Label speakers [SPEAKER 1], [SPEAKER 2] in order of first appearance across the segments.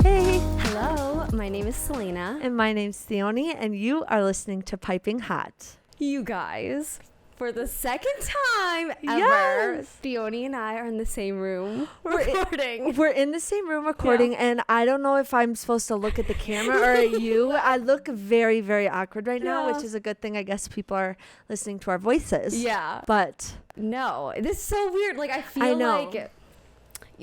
[SPEAKER 1] Hey,
[SPEAKER 2] Hello, my name is Selena.
[SPEAKER 1] and my name's Theoni, and you are listening to Piping Hot.
[SPEAKER 2] You guys, for the second time ever,
[SPEAKER 1] Yes.
[SPEAKER 2] Theoni and I are in the same room recording.
[SPEAKER 1] We're in the same room recording, and I don't know if I'm supposed to look at the camera or at you. I look very, very awkward right now, which is a good thing. I guess people are listening to our voices.
[SPEAKER 2] Yeah.
[SPEAKER 1] But
[SPEAKER 2] No, this is so weird. Like, I feel
[SPEAKER 1] I know.
[SPEAKER 2] like...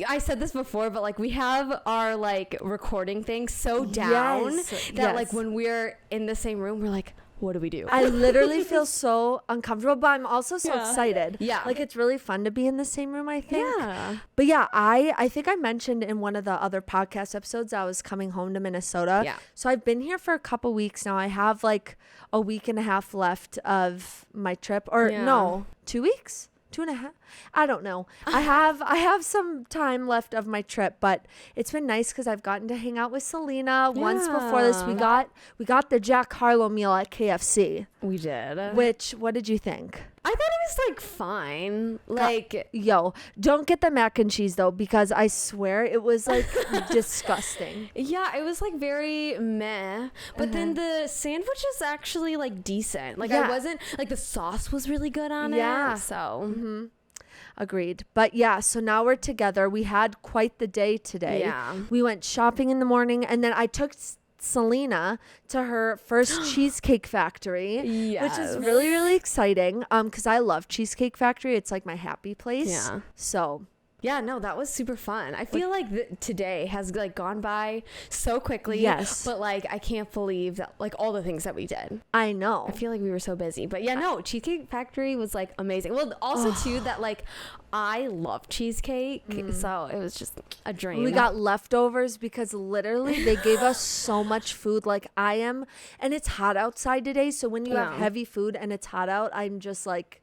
[SPEAKER 2] I said this before, but like we have our like recording thing so down that like when we're in the same room, we're like, what do we do?
[SPEAKER 1] I literally feel so uncomfortable, but I'm also so
[SPEAKER 2] Yeah.
[SPEAKER 1] excited.
[SPEAKER 2] Yeah.
[SPEAKER 1] Like, it's really fun to be in the same room, I think.
[SPEAKER 2] Yeah.
[SPEAKER 1] But yeah, I think I mentioned in one of the other podcast episodes I was coming home to Minnesota.
[SPEAKER 2] Yeah.
[SPEAKER 1] So I've been here for a couple weeks now. I have like a week and a half left of my trip. Or
[SPEAKER 2] Yeah.
[SPEAKER 1] no, 2 weeks? 2.5? I don't know. I have some time left of my trip, but it's been nice because I've gotten to hang out with Selena. Once before this, we got the Jack Harlow meal at KFC.
[SPEAKER 2] We did.
[SPEAKER 1] Which, what did you think?
[SPEAKER 2] I thought it was like fine. Like,
[SPEAKER 1] Yo, don't get the mac and cheese though, because I swear it was like disgusting.
[SPEAKER 2] yeah, it was like very meh. But then the sandwich is actually like decent. Like,
[SPEAKER 1] Yeah.
[SPEAKER 2] I wasn't like the sauce was really good on
[SPEAKER 1] Yeah.
[SPEAKER 2] it. So,
[SPEAKER 1] Agreed. But yeah, so now we're together. We had quite the day today.
[SPEAKER 2] Yeah.
[SPEAKER 1] We went shopping in the morning, and then I took Selena to her first cheesecake factory, which is really, really exciting. Because I love Cheesecake Factory. It's like my happy place.
[SPEAKER 2] Yeah.
[SPEAKER 1] So
[SPEAKER 2] yeah, no, that was super fun. I feel like today has like gone by so quickly.
[SPEAKER 1] Yes.
[SPEAKER 2] But like, I can't believe that like all the things that we did.
[SPEAKER 1] I know.
[SPEAKER 2] I feel like we were so busy. But yeah, no, Cheesecake Factory was like amazing. Well, also too that like I love cheesecake. So it was just a dream.
[SPEAKER 1] We got leftovers because literally they gave us so much food. Like, and it's hot outside today. So when you have
[SPEAKER 2] Yeah.
[SPEAKER 1] heavy food and it's hot out, I'm just like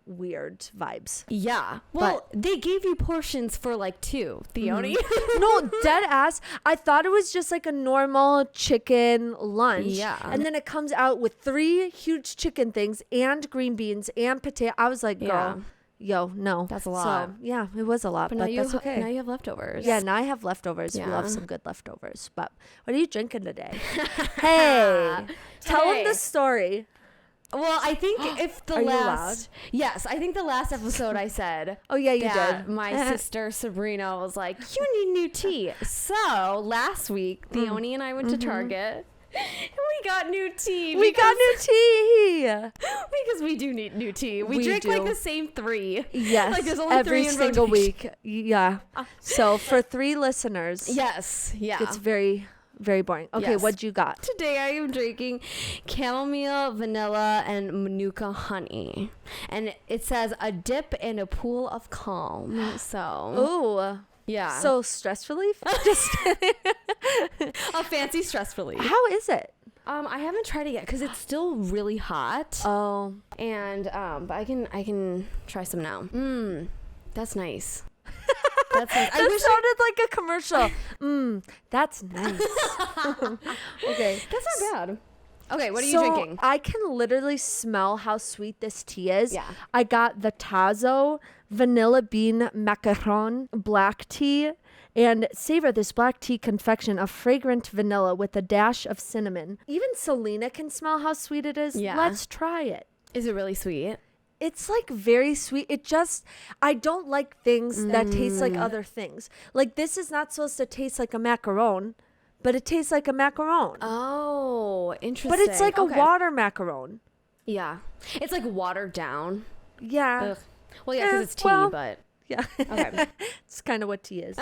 [SPEAKER 1] weird vibes.
[SPEAKER 2] Yeah. Well, they gave you portions for like 2, Theoni.
[SPEAKER 1] No, dead ass. I thought it was just like a normal chicken lunch.
[SPEAKER 2] Yeah.
[SPEAKER 1] And then it comes out with 3 huge chicken things and green beans and potato. I was like, girl, yo, no.
[SPEAKER 2] That's a lot.
[SPEAKER 1] So, yeah, it was a lot, but that's okay.
[SPEAKER 2] Now you have leftovers.
[SPEAKER 1] Yeah, now I have leftovers. We
[SPEAKER 2] Yeah.
[SPEAKER 1] love some good leftovers. But what are you drinking today? Hey, tell them the story.
[SPEAKER 2] Well, I think if the
[SPEAKER 1] Are you
[SPEAKER 2] last... Yes, I think the last episode I said...
[SPEAKER 1] Oh, yeah, you
[SPEAKER 2] that
[SPEAKER 1] did.
[SPEAKER 2] my sister Sabrina was like, you need new tea. So last week, Theoni and I went to Target and we got new tea.
[SPEAKER 1] We got new tea.
[SPEAKER 2] Because we do need new tea. We drink
[SPEAKER 1] do.
[SPEAKER 2] like the same 3.
[SPEAKER 1] Yes,
[SPEAKER 2] Like there's only
[SPEAKER 1] every
[SPEAKER 2] 3 in
[SPEAKER 1] single
[SPEAKER 2] rotation.
[SPEAKER 1] week. Yeah. So for 3 listeners,
[SPEAKER 2] Yes. Yeah.
[SPEAKER 1] it's very, very boring. Okay,
[SPEAKER 2] Yes.
[SPEAKER 1] what you got?
[SPEAKER 2] Today I am drinking chamomile, vanilla, and manuka honey. And it says a dip in a pool of calm. So,
[SPEAKER 1] Ooh.
[SPEAKER 2] yeah.
[SPEAKER 1] So stress relief? Just kidding.
[SPEAKER 2] a fancy stress relief.
[SPEAKER 1] How is it?
[SPEAKER 2] I haven't tried it yet because it's still really hot.
[SPEAKER 1] Oh.
[SPEAKER 2] And but I can try some now. That's nice. That's nice.
[SPEAKER 1] That sounded like a commercial. That's nice. Okay.
[SPEAKER 2] That's not bad. Okay, what are you
[SPEAKER 1] So
[SPEAKER 2] drinking?
[SPEAKER 1] I can literally smell how sweet this tea is.
[SPEAKER 2] Yeah.
[SPEAKER 1] I got the Tazo vanilla bean macaron black tea, and savor this black tea confection of fragrant vanilla with a dash of cinnamon. Even Selena can smell how sweet it is.
[SPEAKER 2] Yeah.
[SPEAKER 1] Let's try it.
[SPEAKER 2] Is it really sweet?
[SPEAKER 1] It's like very sweet. I don't like things that taste like other things. Like, this is not supposed to taste like a macaron, but it tastes like a macaron.
[SPEAKER 2] Oh, interesting.
[SPEAKER 1] But it's like
[SPEAKER 2] Okay.
[SPEAKER 1] a water macaron.
[SPEAKER 2] Yeah. It's like watered down.
[SPEAKER 1] Yeah.
[SPEAKER 2] Ugh. Well, yeah, because it's tea,
[SPEAKER 1] well,
[SPEAKER 2] but...
[SPEAKER 1] Yeah.
[SPEAKER 2] Okay.
[SPEAKER 1] It's kind of what tea is.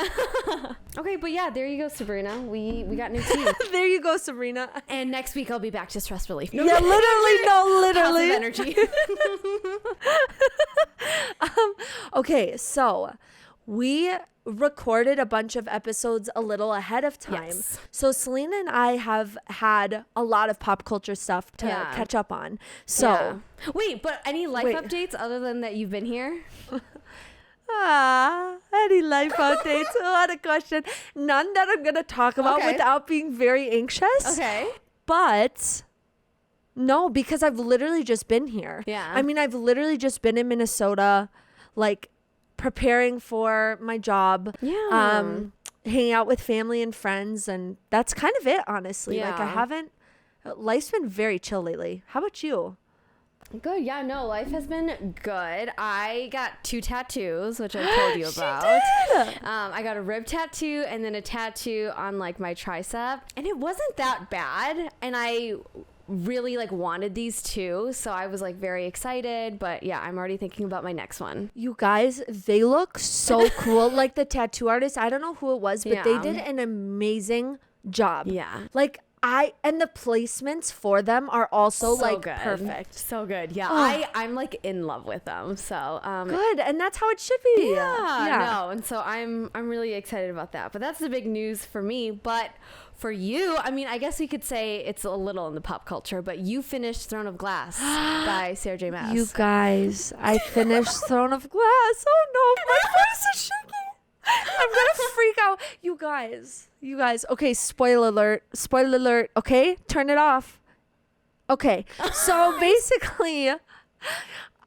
[SPEAKER 2] Okay, but yeah, there you go, Sabrina. We got new tea.
[SPEAKER 1] There you go, Sabrina.
[SPEAKER 2] And next week I'll be back to stress relief.
[SPEAKER 1] Yeah, literally.
[SPEAKER 2] Positive energy.
[SPEAKER 1] Okay, so we recorded a bunch of episodes a little ahead of time.
[SPEAKER 2] Yes.
[SPEAKER 1] So Selena and I have had a lot of pop culture stuff to
[SPEAKER 2] Yeah.
[SPEAKER 1] catch up on. So
[SPEAKER 2] Yeah. Wait, but any life updates other than that you've been here?
[SPEAKER 1] Any life updates? What a question. None that I'm going to talk about
[SPEAKER 2] Okay.
[SPEAKER 1] without being very anxious.
[SPEAKER 2] Okay.
[SPEAKER 1] But No, because I've literally just been here.
[SPEAKER 2] Yeah.
[SPEAKER 1] I mean, I've literally just been in Minnesota, like preparing for my job.
[SPEAKER 2] Yeah.
[SPEAKER 1] Hanging out with family and friends, and that's kind of it, honestly. Like I
[SPEAKER 2] Yeah.
[SPEAKER 1] haven't. Life's been very chill lately. How about you?
[SPEAKER 2] Good. Yeah, no, life has been good. I got 2 tattoos, which I told you about.
[SPEAKER 1] Did.
[SPEAKER 2] I got a rib tattoo and then a tattoo on like my tricep, and it wasn't that bad. And I really like wanted these two, so I was like very excited. But yeah, I'm already thinking about my next one.
[SPEAKER 1] You guys, they look so cool. Like the tattoo artist, I don't know who it was, but they
[SPEAKER 2] Yeah.
[SPEAKER 1] did an amazing job.
[SPEAKER 2] Yeah.
[SPEAKER 1] Like and the placements for them are also
[SPEAKER 2] So
[SPEAKER 1] like
[SPEAKER 2] good.
[SPEAKER 1] perfect.
[SPEAKER 2] So good. Yeah.
[SPEAKER 1] Oh.
[SPEAKER 2] I'm like in love with them. So
[SPEAKER 1] Good, and that's how it should be.
[SPEAKER 2] Yeah, no, and so I'm really excited about that. But that's the big news for me. But for you, I mean, I guess we could say it's a little in the pop culture, but you finished Throne of Glass by Sarah J. Maas.
[SPEAKER 1] You guys, I finished Throne of Glass. Oh no, my voice is shaking. I'm gonna freak out. You guys. Okay, spoiler alert. Okay, turn it off. Okay, so basically,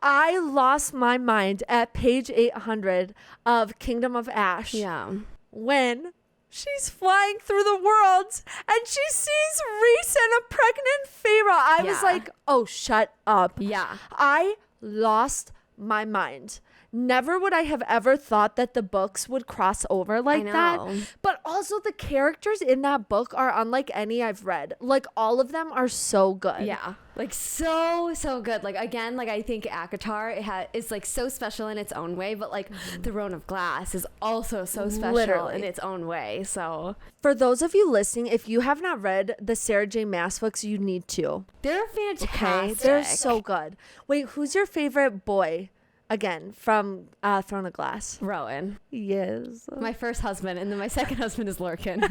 [SPEAKER 1] I lost my mind at page 800 of Kingdom of Ash.
[SPEAKER 2] Yeah.
[SPEAKER 1] When she's flying through the world and she sees Reese and a pregnant Feyre. I was
[SPEAKER 2] Yeah.
[SPEAKER 1] like, oh, shut up.
[SPEAKER 2] Yeah.
[SPEAKER 1] I lost my mind. Never would I have ever thought that the books would cross over like that.
[SPEAKER 2] know.
[SPEAKER 1] But also the characters in that book are unlike any I've read. Like all of them are so good.
[SPEAKER 2] Yeah. Like so good. Like again, like I think ACOTAR is like so special in its own way, but like Throne of Glass is also so special
[SPEAKER 1] Literally.
[SPEAKER 2] in its own way. So
[SPEAKER 1] For those of you listening, if you have not read the Sarah J. Maas books, you need to.
[SPEAKER 2] they're fantastic.
[SPEAKER 1] Okay? They're so good. Wait, who's your favorite boy? Again, from Throne of Glass.
[SPEAKER 2] Rowan,
[SPEAKER 1] Yes.
[SPEAKER 2] my first husband, and then my second husband is Lorcan.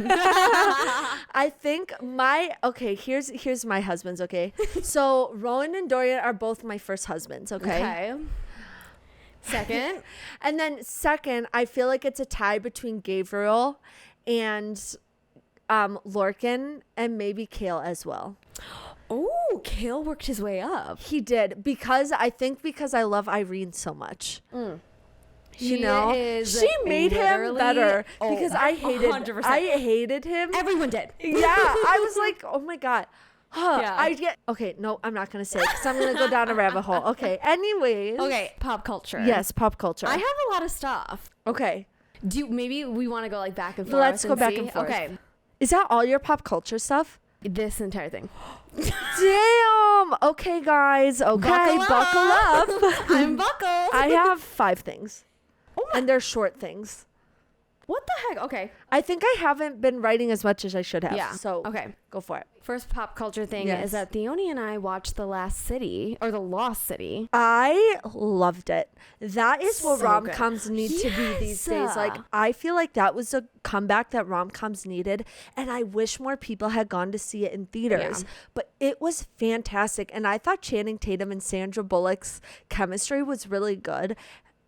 [SPEAKER 1] I think here's my husbands, okay? So Rowan and Dorian are both my first husbands, okay?
[SPEAKER 2] Second,
[SPEAKER 1] And then second, I feel like it's a tie between Gabriel and Lorcan and maybe Kale as well.
[SPEAKER 2] oh, Kale worked his way up.
[SPEAKER 1] He did because I love Irene so much. You
[SPEAKER 2] She
[SPEAKER 1] know,
[SPEAKER 2] is
[SPEAKER 1] she made him
[SPEAKER 2] literally-
[SPEAKER 1] better
[SPEAKER 2] oh,
[SPEAKER 1] because
[SPEAKER 2] 100%.
[SPEAKER 1] I hated him.
[SPEAKER 2] Everyone did.
[SPEAKER 1] Yeah, I was like, oh my god.
[SPEAKER 2] Yeah.
[SPEAKER 1] Okay, no, I'm not gonna say it because I'm gonna go down a rabbit hole. Okay, anyways.
[SPEAKER 2] Okay, pop culture.
[SPEAKER 1] Yes, pop culture.
[SPEAKER 2] I have a lot of stuff.
[SPEAKER 1] Okay,
[SPEAKER 2] Maybe we want to go like back and forth?
[SPEAKER 1] let's go back and forth.
[SPEAKER 2] Okay,
[SPEAKER 1] is that all your pop culture stuff?
[SPEAKER 2] this entire thing.
[SPEAKER 1] Damn. Okay, guys. Okay, buckle up.
[SPEAKER 2] I'm buckled.
[SPEAKER 1] I have 5 things,
[SPEAKER 2] Oh my!
[SPEAKER 1] and they're short things.
[SPEAKER 2] What the heck? Okay.
[SPEAKER 1] I think I haven't been writing as much as I should have.
[SPEAKER 2] Yeah.
[SPEAKER 1] So
[SPEAKER 2] Okay.
[SPEAKER 1] go for it.
[SPEAKER 2] First pop culture thing
[SPEAKER 1] Yes.
[SPEAKER 2] is that Theoni and I watched The Last City or The Lost City.
[SPEAKER 1] I loved it. That is what
[SPEAKER 2] So
[SPEAKER 1] rom-coms need to be these days.
[SPEAKER 2] Yes.
[SPEAKER 1] Like, I feel like that was a comeback that rom-coms needed, and I wish more people had gone to see it in theaters.
[SPEAKER 2] Yeah.
[SPEAKER 1] But it was fantastic, and I thought Channing Tatum and Sandra Bullock's chemistry was really good.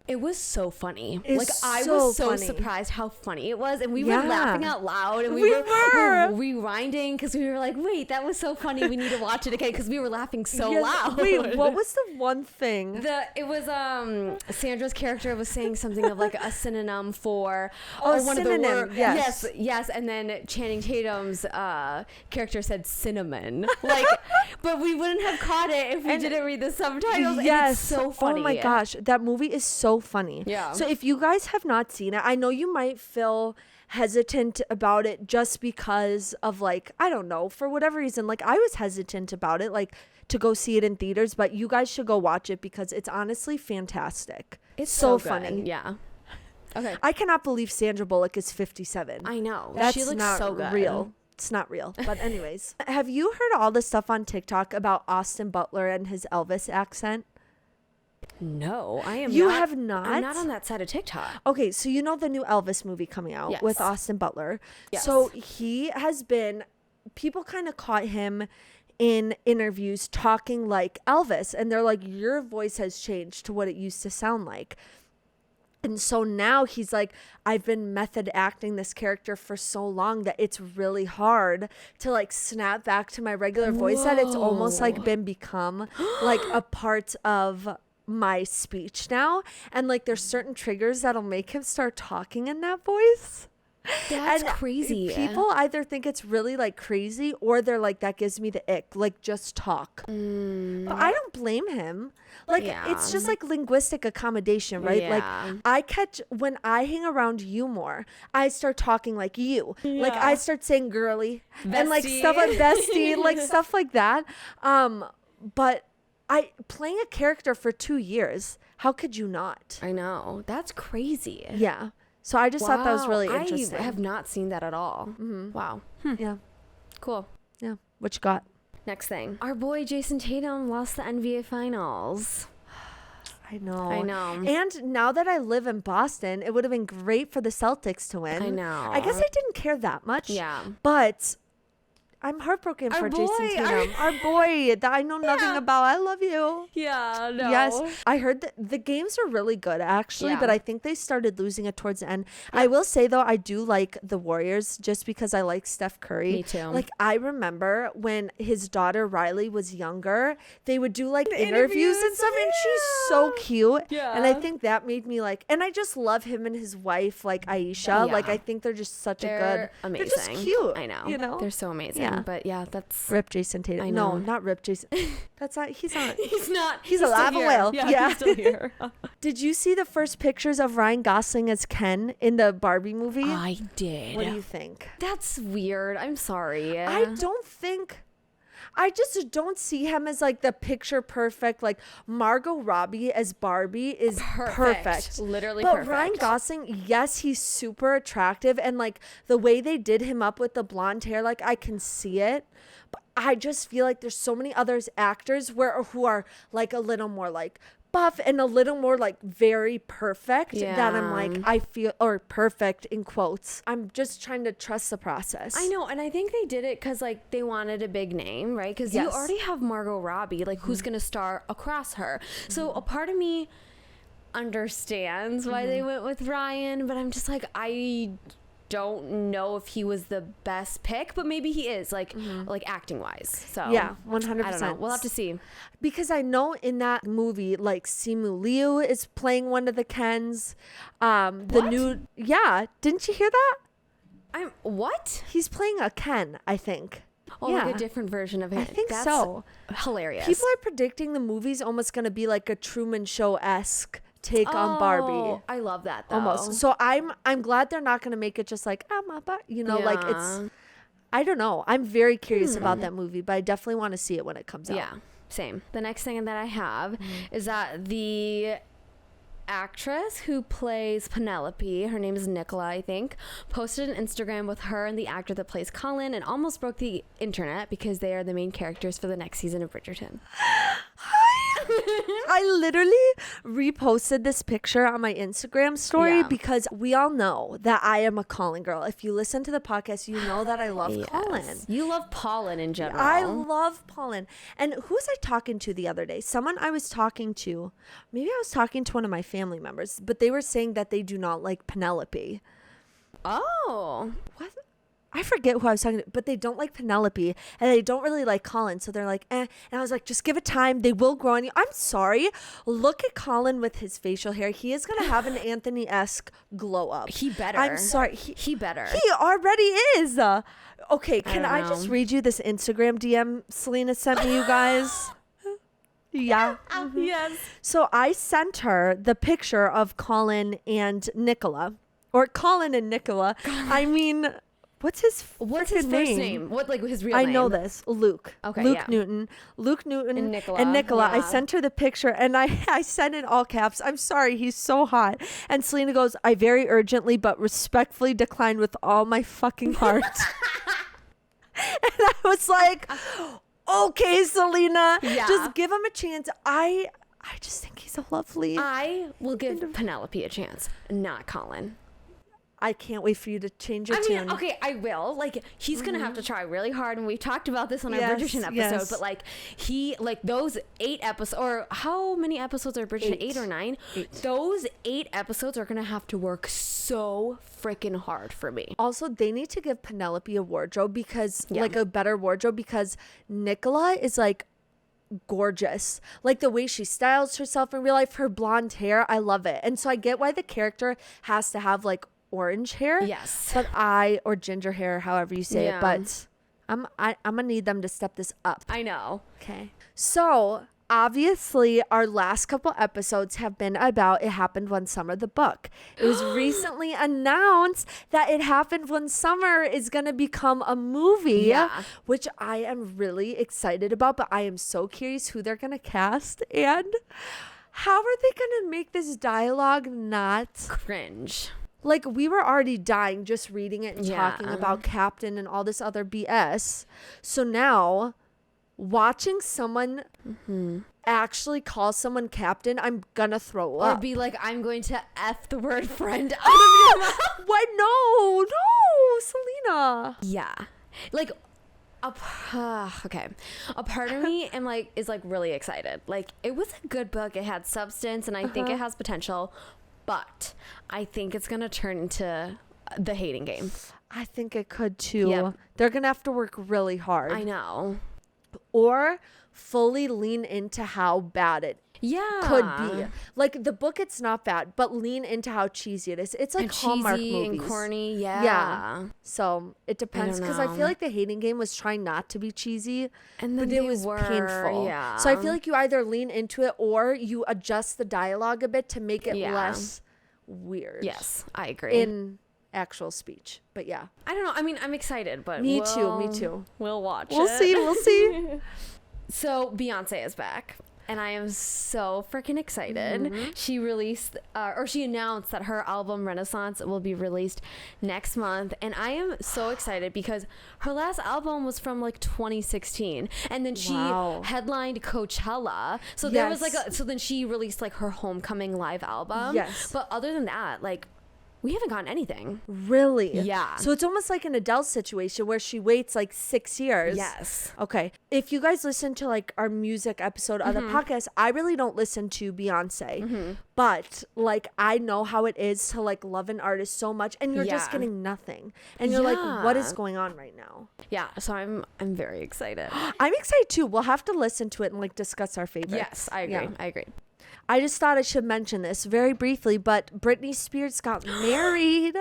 [SPEAKER 2] It was so funny.
[SPEAKER 1] It's
[SPEAKER 2] Like I
[SPEAKER 1] so
[SPEAKER 2] was so
[SPEAKER 1] funny.
[SPEAKER 2] surprised how funny it was, and we
[SPEAKER 1] Yeah.
[SPEAKER 2] were laughing out loud, and we
[SPEAKER 1] We
[SPEAKER 2] were
[SPEAKER 1] were.
[SPEAKER 2] rewinding because we were like, "Wait, that was so funny. We need to watch it again," because we were laughing so
[SPEAKER 1] Yes.
[SPEAKER 2] loud.
[SPEAKER 1] Wait, what was the one thing?
[SPEAKER 2] It was Sandra's character was saying something of like a synonym for
[SPEAKER 1] synonym, yes.
[SPEAKER 2] yes, and then Channing Tatum's character said cinnamon, like, but we wouldn't have caught it if we didn't read the subtitles. And it's so funny.
[SPEAKER 1] Oh my gosh, that movie is so funny.
[SPEAKER 2] Yeah.
[SPEAKER 1] So if you guys have not seen it, I know you might feel hesitant about it just because of like, I don't know, for whatever reason. Like I was hesitant about it, like to go see it in theaters, but you guys should go watch it because it's honestly fantastic.
[SPEAKER 2] It's
[SPEAKER 1] so
[SPEAKER 2] good.
[SPEAKER 1] funny.
[SPEAKER 2] Yeah. Okay.
[SPEAKER 1] I cannot believe Sandra Bullock is 57.
[SPEAKER 2] I know.
[SPEAKER 1] That's
[SPEAKER 2] She looks
[SPEAKER 1] not
[SPEAKER 2] so good.
[SPEAKER 1] real. It's not real. But anyways, have you heard all the stuff on TikTok about Austin Butler and his Elvis accent?
[SPEAKER 2] No, I am.
[SPEAKER 1] You
[SPEAKER 2] not,
[SPEAKER 1] have not?
[SPEAKER 2] I'm not on that side of TikTok.
[SPEAKER 1] Okay, so you know the new Elvis movie coming out
[SPEAKER 2] Yes.
[SPEAKER 1] with Austin Butler.
[SPEAKER 2] Yes.
[SPEAKER 1] So he has been, people kind of caught him in interviews talking like Elvis, and they're like, your voice has changed to what it used to sound like. And so now he's like, I've been method acting this character for so long that it's really hard to like snap back to my regular voice, that it's almost like become like a part of my speech now. And like there's certain triggers that'll make him start talking in that voice.
[SPEAKER 2] That's crazy.
[SPEAKER 1] People either think it's really like crazy, or they're like, that gives me the ick, like just talk. But I don't blame him. Like it's just like linguistic accommodation, right? Like I catch, when I hang around you more, I start talking like you. Like I start saying girly bestie. And like stuff like bestie, like stuff like that. But I playing a character for 2 years, how could you not?
[SPEAKER 2] I know. That's crazy.
[SPEAKER 1] Yeah. So I just thought that was really interesting.
[SPEAKER 2] I have not seen that at all. Wow.
[SPEAKER 1] Yeah.
[SPEAKER 2] Cool.
[SPEAKER 1] Yeah. What you got?
[SPEAKER 2] Next thing. Our boy Jayson Tatum lost the NBA Finals.
[SPEAKER 1] I know. And now that I live in Boston, it would have been great for the Celtics to win.
[SPEAKER 2] I know.
[SPEAKER 1] I guess I didn't care that much.
[SPEAKER 2] Yeah.
[SPEAKER 1] But I'm heartbroken for Jayson Tatum. Our boy that I know nothing about. I love you.
[SPEAKER 2] Yeah, no.
[SPEAKER 1] Yes. I heard that the games are really good, actually, but I think they started losing it towards the end. Yeah. I will say, though, I do like the Warriors just because I like Steph Curry.
[SPEAKER 2] Me too.
[SPEAKER 1] Like, I remember when his daughter Riley was younger, they would do like interviews and stuff, and she's so cute. Yeah. And I think that made me like, and I just love him and his wife, like Aisha. Yeah. Like, I think they're just such a good,
[SPEAKER 2] amazing.
[SPEAKER 1] They're just cute.
[SPEAKER 2] I know.
[SPEAKER 1] You know?
[SPEAKER 2] They're so amazing. Yeah. But yeah, that's
[SPEAKER 1] rip Jayson Tatum.
[SPEAKER 2] I know.
[SPEAKER 1] No, not rip Jayson. That's not. He's not.
[SPEAKER 2] He's
[SPEAKER 1] a lava whale.
[SPEAKER 2] Yeah. He's still here.
[SPEAKER 1] Did you see the first pictures of Ryan Gosling as Ken in the Barbie movie?
[SPEAKER 2] I did.
[SPEAKER 1] What do you think?
[SPEAKER 2] That's weird. I'm sorry.
[SPEAKER 1] I just don't see him as like the picture perfect. Like Margot Robbie as Barbie is perfect.
[SPEAKER 2] Literally
[SPEAKER 1] but
[SPEAKER 2] perfect.
[SPEAKER 1] But Ryan Gosling, yes, he's super attractive. And like the way they did him up with the blonde hair, like I can see it. But I just feel like there's so many others actors who are like a little more like buff and a little more like very perfect that I'm like, I feel, or perfect in quotes. I'm just trying to trust the process.
[SPEAKER 2] I know. And I think they did it because like they wanted a big name, right? Because you already have Margot Robbie, like who's going to star across her. So a part of me understands why they went with Ryan, but I'm just like, I don't know if he was the best pick, but maybe he is, like acting wise. So
[SPEAKER 1] yeah, 100%.
[SPEAKER 2] I don't know. We'll have to see.
[SPEAKER 1] Because I know in that movie, like Simu Liu is playing one of the Kens. Didn't you hear that?
[SPEAKER 2] What?
[SPEAKER 1] He's playing a Ken, I think.
[SPEAKER 2] Oh, like a different version of him.
[SPEAKER 1] I think so.
[SPEAKER 2] Hilarious.
[SPEAKER 1] People are predicting the movie's almost going to be like a Truman Show-esque take on Barbie.
[SPEAKER 2] I love that though.
[SPEAKER 1] Almost. So I'm glad they're not going to make it just like like it's, I don't know. I'm very curious about that movie, but I definitely want to see it when it comes out.
[SPEAKER 2] Yeah, same. The next thing that I have is that the actress who plays Penelope, her name is Nicola, I think, posted an Instagram with her and the actor that plays Colin and almost broke the internet because they are the main characters for the next season of Bridgerton.
[SPEAKER 1] I literally reposted this picture on my Instagram story because we all know that I am a Colin girl. If you listen to the podcast, you know that I love Colin.
[SPEAKER 2] You love Paulin in general.
[SPEAKER 1] I love Paulin. And who was I talking to the other day? Someone I was talking to, maybe I was talking to one of my family members, but they were saying that they do not like Penelope.
[SPEAKER 2] Oh.
[SPEAKER 1] What? I forget who I was talking to, but they don't like Penelope and they don't really like Colin. So they're like, eh. And I was like, just give it time. They will grow on you. I'm sorry. Look at Colin with his facial hair. He is going to have an Anthony-esque glow up.
[SPEAKER 2] He better.
[SPEAKER 1] I'm sorry.
[SPEAKER 2] He better.
[SPEAKER 1] He already is. Okay. Can I just read you this Instagram DM Selena sent me, you guys? Yeah.
[SPEAKER 2] Yes.
[SPEAKER 1] So I sent her the picture of Colin and Nicola, or Colin and Nicola. I mean, what's his
[SPEAKER 2] first name? What, like his real name?
[SPEAKER 1] I know this. Luke.
[SPEAKER 2] Okay.
[SPEAKER 1] Luke Newton and Nicola. I sent her the picture and I sent in all caps, I'm sorry, he's so hot. And Selena goes, I very urgently but respectfully declined with all my fucking heart. And I was like, okay, Selena, just give him a chance. I just think he's a lovely.
[SPEAKER 2] I will give Penelope a chance, not Colin.
[SPEAKER 1] I can't wait for you to change your tune.
[SPEAKER 2] Okay, I will. Like, he's gonna have to try really hard, and we've talked about this on our
[SPEAKER 1] Yes,
[SPEAKER 2] Bridgerton episode.
[SPEAKER 1] yes.
[SPEAKER 2] But like, those 8 episodes, or how many episodes are Bridgerton? 8 or 9?
[SPEAKER 1] 8.
[SPEAKER 2] Those 8 episodes are gonna have to work so freaking hard for me.
[SPEAKER 1] Also, they need to give Penelope a wardrobe because like a better wardrobe, because Nicola is like gorgeous. Like the way she styles herself in real life, her blonde hair, I love it. And so I get why the character has to have like orange hair.
[SPEAKER 2] Yes.
[SPEAKER 1] But or ginger hair, however you say it. But I'm gonna need them to step this up.
[SPEAKER 2] I know.
[SPEAKER 1] Okay. So obviously our last couple episodes have been about It Happened One Summer, the book. It was recently announced that It Happened One Summer is gonna become a movie, which I am really excited about, but I am so curious who they're gonna cast and how are they gonna make this dialogue not
[SPEAKER 2] Cringe.
[SPEAKER 1] like, we were already dying just reading it and talking about Captain and all this other BS. So now, watching someone actually call someone Captain, I'm gonna throw
[SPEAKER 2] Or
[SPEAKER 1] up.
[SPEAKER 2] be like, I'm going to F the word friend out of your mouth.
[SPEAKER 1] What? No, Selena.
[SPEAKER 2] Yeah. Like, okay. A part of me is really excited. Like, it was a good book. It had substance, and I think it has potential. But I think it's going to turn into the hating game.
[SPEAKER 1] I think it could too.
[SPEAKER 2] Yep.
[SPEAKER 1] They're gonna have to work really hard.
[SPEAKER 2] I know.
[SPEAKER 1] Or fully lean into how bad it could be. Like the book, it's not bad, but lean into how cheesy it is. It's like
[SPEAKER 2] And
[SPEAKER 1] Hallmark
[SPEAKER 2] cheesy
[SPEAKER 1] movies.
[SPEAKER 2] and corny.
[SPEAKER 1] Yeah. So it depends,
[SPEAKER 2] don't
[SPEAKER 1] because I
[SPEAKER 2] know.
[SPEAKER 1] feel like the hating game was trying not to be cheesy,
[SPEAKER 2] And then
[SPEAKER 1] but it was painful.
[SPEAKER 2] Yeah.
[SPEAKER 1] So I feel like you either lean into it or you adjust the dialogue a bit to make it
[SPEAKER 2] Yeah.
[SPEAKER 1] less weird.
[SPEAKER 2] Yes, I agree.
[SPEAKER 1] In actual speech. But yeah.
[SPEAKER 2] I don't know. I mean, I'm excited, but
[SPEAKER 1] Me too.
[SPEAKER 2] We'll watch
[SPEAKER 1] We'll
[SPEAKER 2] it.
[SPEAKER 1] see. We'll see.
[SPEAKER 2] So Beyonce is back. And I am so freaking excited. She released, or she announced that her album Renaissance will be released next month. And I am so excited because her last album was from like 2016. And then she headlined Coachella. So there was like so then she released like her Homecoming live album.
[SPEAKER 1] Yes.
[SPEAKER 2] But other than that, like, we haven't gotten anything.
[SPEAKER 1] Really?
[SPEAKER 2] Yeah.
[SPEAKER 1] So it's almost like an Adele situation where she waits like 6 years.
[SPEAKER 2] Yes.
[SPEAKER 1] Okay. If you guys listen to like our music episode of the podcast, I really don't listen to Beyonce. But like I know how it is to like love an artist so much and you're just getting nothing. And you're like, what is going on right now?
[SPEAKER 2] Yeah. So I'm very excited.
[SPEAKER 1] I'm excited too. We'll have to listen to it and like discuss our favorites.
[SPEAKER 2] Yes, I agree.
[SPEAKER 1] Yeah.
[SPEAKER 2] I agree.
[SPEAKER 1] I just thought I should mention this very briefly, but Britney Spears got married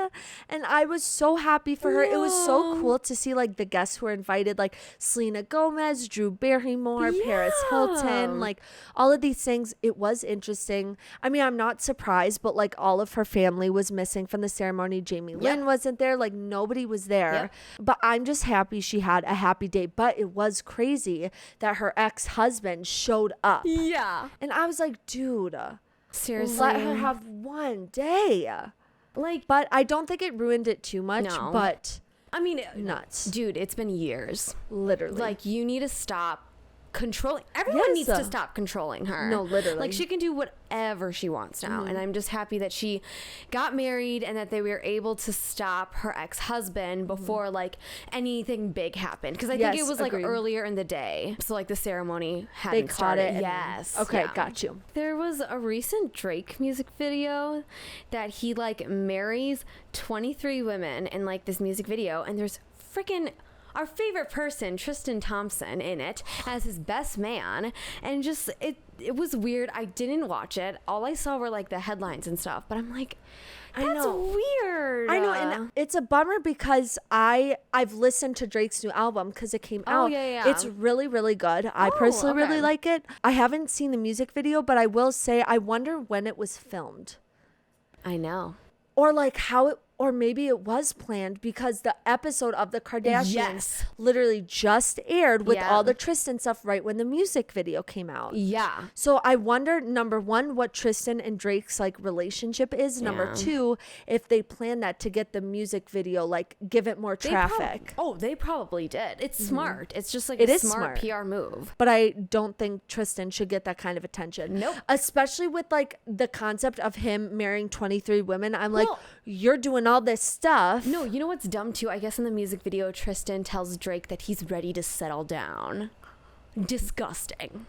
[SPEAKER 1] and I was so happy for her. It was so cool to see like the guests who were invited, like Selena Gomez, Drew Barrymore, Paris Hilton, like all of these things. It was interesting. I mean, I'm not surprised, but like all of her family was missing from the ceremony. Jamie Lynn wasn't there. Like nobody was there. But I'm just happy she had a happy day. But it was crazy that her ex-husband showed up.
[SPEAKER 2] Yeah.
[SPEAKER 1] And I was like, dude,
[SPEAKER 2] Seriously.
[SPEAKER 1] let her have one day.
[SPEAKER 2] Like,
[SPEAKER 1] But I don't think it ruined it too much.
[SPEAKER 2] No.
[SPEAKER 1] But
[SPEAKER 2] I mean,
[SPEAKER 1] nuts.
[SPEAKER 2] dude, it's been years.
[SPEAKER 1] Literally.
[SPEAKER 2] Like, you need to stop controlling. Everyone needs
[SPEAKER 1] Yes.
[SPEAKER 2] to stop controlling her.
[SPEAKER 1] No, literally.
[SPEAKER 2] Like, she can do whatever she wants now. And I'm just happy that she got married and that they were able to stop her ex-husband before like anything big happened. Because I think it
[SPEAKER 1] Yes,
[SPEAKER 2] was like
[SPEAKER 1] agreed.
[SPEAKER 2] earlier in the day. So like the ceremony
[SPEAKER 1] they
[SPEAKER 2] hadn't
[SPEAKER 1] caught
[SPEAKER 2] started.
[SPEAKER 1] it. and then-
[SPEAKER 2] Yes.
[SPEAKER 1] Okay,
[SPEAKER 2] Yeah.
[SPEAKER 1] got you.
[SPEAKER 2] There was a recent Drake music video that he like marries 23 women in like this music video, and there's freaking our favorite person, Tristan Thompson, in it as his best man. And just it was weird. I didn't watch it. All I saw were like the headlines and stuff, but I'm like, that's weird.
[SPEAKER 1] I know, and it's a bummer because I've listened to Drake's new album because it came out.
[SPEAKER 2] yeah.
[SPEAKER 1] It's really, really good. I personally really like it. I haven't seen the music video, but I will say I wonder when it was filmed.
[SPEAKER 2] I know.
[SPEAKER 1] Or like how it, or maybe it was planned because the episode of the Kardashians literally just aired with all the Tristan stuff right when the music video came out.
[SPEAKER 2] Yeah.
[SPEAKER 1] So I wonder, number one, what Tristan and Drake's like relationship is. Number two, if they planned that to get the music video, like give it more traffic.
[SPEAKER 2] They probably did. It's smart. It's just like
[SPEAKER 1] It
[SPEAKER 2] a
[SPEAKER 1] is
[SPEAKER 2] smart
[SPEAKER 1] smart.
[SPEAKER 2] PR move.
[SPEAKER 1] But I don't think Tristan should get that kind of attention.
[SPEAKER 2] Nope.
[SPEAKER 1] Especially with like the concept of him marrying 23 women. I'm like,
[SPEAKER 2] Well-
[SPEAKER 1] you're doing all this stuff.
[SPEAKER 2] No, you know what's dumb too? I guess in the music video, Tristan tells Drake that he's ready to settle down. Disgusting.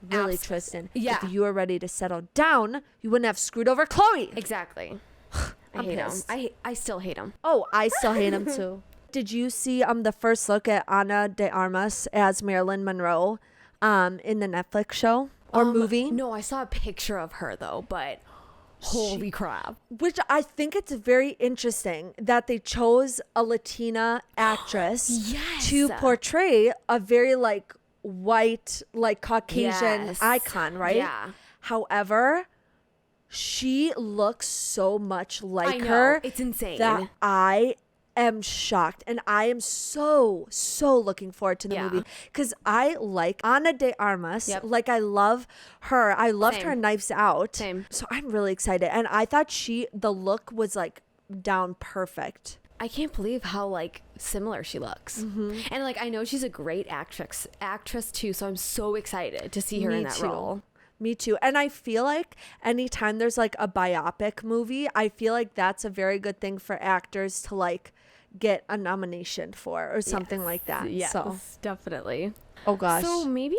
[SPEAKER 1] Really, Tristan.
[SPEAKER 2] Yeah.
[SPEAKER 1] If you were ready to settle down, you wouldn't have screwed over Chloe.
[SPEAKER 2] Exactly. I
[SPEAKER 1] I'm
[SPEAKER 2] hate
[SPEAKER 1] pissed.
[SPEAKER 2] him. I still hate him.
[SPEAKER 1] Oh, I still hate him too. Did you see the first look at Ana de Armas as Marilyn Monroe in the Netflix show or movie?
[SPEAKER 2] No, I saw a picture of her though, but holy crap.
[SPEAKER 1] Which I think it's very interesting that they chose a Latina actress
[SPEAKER 2] Yes.
[SPEAKER 1] to portray a very like white, like Caucasian
[SPEAKER 2] Yes.
[SPEAKER 1] icon, right?
[SPEAKER 2] Yeah.
[SPEAKER 1] However, she looks so much like
[SPEAKER 2] I know.
[SPEAKER 1] her.
[SPEAKER 2] It's insane.
[SPEAKER 1] That I am shocked, and I am so looking forward to the
[SPEAKER 2] Yeah.
[SPEAKER 1] movie because I like Ana de Armas.
[SPEAKER 2] Yep.
[SPEAKER 1] Like I love her. I loved
[SPEAKER 2] Same.
[SPEAKER 1] her in Knives Out.
[SPEAKER 2] Same.
[SPEAKER 1] So I'm really excited, and I thought the look was like down perfect.
[SPEAKER 2] I can't believe how like similar she looks. And like I know she's a great actress too, so I'm so excited to see her in that role.
[SPEAKER 1] Me too. And I feel like anytime there's like a biopic movie, I feel like that's a very good thing for actors to like get a nomination for or something like that.
[SPEAKER 2] Yes,
[SPEAKER 1] So,
[SPEAKER 2] definitely.
[SPEAKER 1] oh gosh.
[SPEAKER 2] So maybe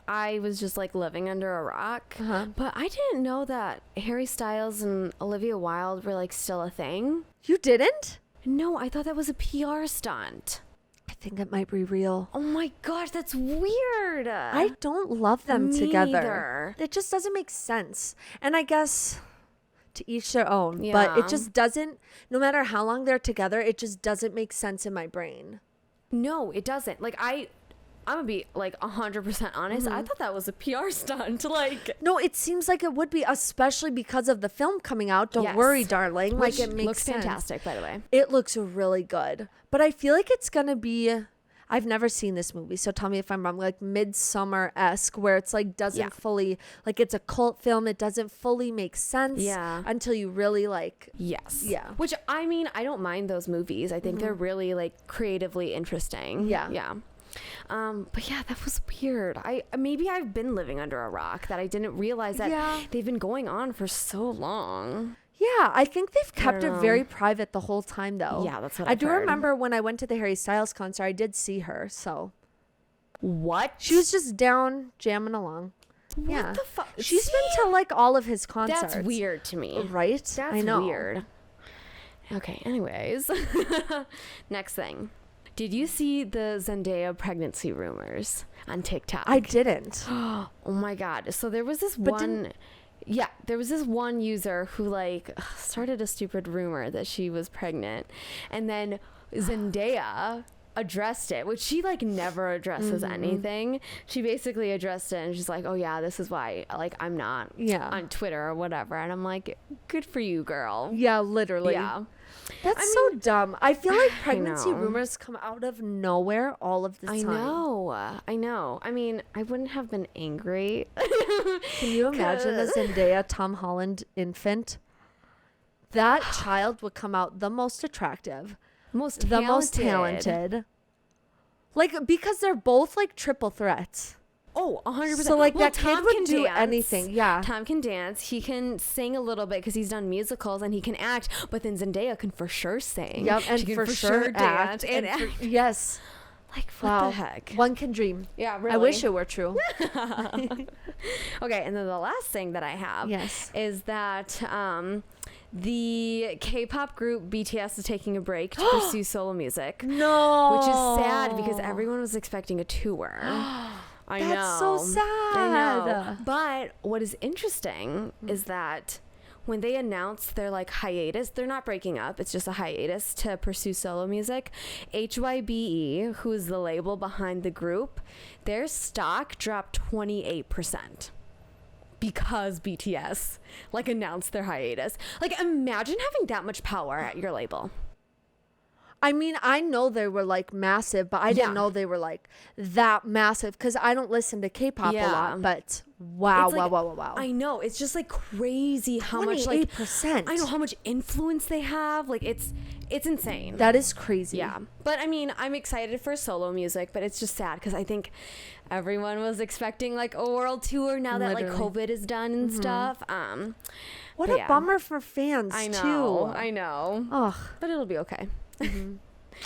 [SPEAKER 2] I was just like living under a rock, but I didn't know that Harry Styles and Olivia Wilde were like still a thing.
[SPEAKER 1] You didn't?
[SPEAKER 2] No, I thought that was a PR stunt.
[SPEAKER 1] I think it might be real.
[SPEAKER 2] Oh my gosh, that's weird.
[SPEAKER 1] I don't love them
[SPEAKER 2] Me
[SPEAKER 1] together.
[SPEAKER 2] neither.
[SPEAKER 1] It just doesn't make sense. And I guess to each their own. But
[SPEAKER 2] Yeah.
[SPEAKER 1] it just doesn't, no matter how long they're together, it just doesn't make sense in my brain.
[SPEAKER 2] No, it doesn't. Like I'm gonna be like 100% honest. I thought that was a PR stunt. Like
[SPEAKER 1] No, it seems like it would be, especially because of the film coming out. Don't
[SPEAKER 2] Yes.
[SPEAKER 1] worry, darling.
[SPEAKER 2] which
[SPEAKER 1] Like it makes
[SPEAKER 2] looks
[SPEAKER 1] sense.
[SPEAKER 2] fantastic, by the way.
[SPEAKER 1] It looks really good. But I feel like it's going to be, I've never seen this movie, so tell me if I'm wrong, like Midsummer-esque, where it's like doesn't fully, like it's a cult film. It doesn't fully make sense until you really like.
[SPEAKER 2] Yes.
[SPEAKER 1] Yeah.
[SPEAKER 2] Which I mean, I don't mind those movies. I think they're really like creatively interesting.
[SPEAKER 1] Yeah.
[SPEAKER 2] Yeah. But yeah, that was weird. Maybe I've been living under a rock that I didn't realize that they've been going on for so long.
[SPEAKER 1] Yeah, I think they've kept it
[SPEAKER 2] know.
[SPEAKER 1] very private the whole time, though.
[SPEAKER 2] Yeah, that's what
[SPEAKER 1] I
[SPEAKER 2] I've
[SPEAKER 1] do
[SPEAKER 2] heard.
[SPEAKER 1] remember when I went to the Harry Styles concert, I did see her. So
[SPEAKER 2] What?
[SPEAKER 1] she was just down jamming along. Yeah.
[SPEAKER 2] What the fuck?
[SPEAKER 1] She's been to like all of his concerts.
[SPEAKER 2] That's weird to me.
[SPEAKER 1] Right?
[SPEAKER 2] That's
[SPEAKER 1] I know.
[SPEAKER 2] weird. Okay, anyways. Next thing. Did you see the Zendaya pregnancy rumors on TikTok?
[SPEAKER 1] I didn't.
[SPEAKER 2] Oh my god. So there was this there was this one user who like started a stupid rumor that she was pregnant, and then Zendaya addressed it, which she like never addresses anything. She basically addressed it and she's like, oh yeah, this is why like I'm not on Twitter or whatever. And I'm like, good for you, girl.
[SPEAKER 1] Yeah, literally.
[SPEAKER 2] Yeah.
[SPEAKER 1] That's so dumb. I feel like pregnancy
[SPEAKER 2] know.
[SPEAKER 1] rumors come out of nowhere all of the time.
[SPEAKER 2] I know. I mean, I wouldn't have been angry.
[SPEAKER 1] Can you imagine a Zendaya Tom Holland infant? That child would come out the most attractive, the most talented. Like, because they're both like triple threats.
[SPEAKER 2] Oh, 100%.
[SPEAKER 1] So like
[SPEAKER 2] Well,
[SPEAKER 1] that kid
[SPEAKER 2] Tom
[SPEAKER 1] would
[SPEAKER 2] can
[SPEAKER 1] do
[SPEAKER 2] dance.
[SPEAKER 1] anything. Yeah.
[SPEAKER 2] Tom can dance. He can sing a little bit because he's done musicals and he can act. But then Zendaya can for sure sing.
[SPEAKER 1] Yep, and
[SPEAKER 2] she can
[SPEAKER 1] for sure
[SPEAKER 2] dance
[SPEAKER 1] act.
[SPEAKER 2] and
[SPEAKER 1] And
[SPEAKER 2] act.
[SPEAKER 1] yes.
[SPEAKER 2] Like what
[SPEAKER 1] Wow.
[SPEAKER 2] the heck?
[SPEAKER 1] One can dream.
[SPEAKER 2] Yeah, really.
[SPEAKER 1] I wish it were true.
[SPEAKER 2] Okay, and then the last thing that I have is that the K-pop group BTS is taking a break to pursue solo music.
[SPEAKER 1] No.
[SPEAKER 2] Which is sad because everyone was expecting a tour. I know.
[SPEAKER 1] That's so sad.
[SPEAKER 2] I know. But what is interesting is that when they announced their like hiatus, they're not breaking up. It's just a hiatus to pursue solo music. HYBE, who is the label behind the group, their stock dropped 28%. Because BTS like announced their hiatus. Like imagine having that much power at your label.
[SPEAKER 1] I mean, I know they were like massive, but I didn't know they were like that massive because I don't listen to K-pop a lot. But wow,
[SPEAKER 2] It's like-
[SPEAKER 1] wow.
[SPEAKER 2] I know. It's just like crazy how much like
[SPEAKER 1] 28%.
[SPEAKER 2] I know how much influence they have. Like it's insane.
[SPEAKER 1] That is crazy.
[SPEAKER 2] Yeah. But I mean, I'm excited for solo music, but it's just sad because I think everyone was expecting like a world tour now that like
[SPEAKER 1] Literally.
[SPEAKER 2] COVID is done and stuff.
[SPEAKER 1] What
[SPEAKER 2] But
[SPEAKER 1] a bummer for fans,
[SPEAKER 2] I know,
[SPEAKER 1] too.
[SPEAKER 2] I know.
[SPEAKER 1] Ugh.
[SPEAKER 2] But it'll be okay.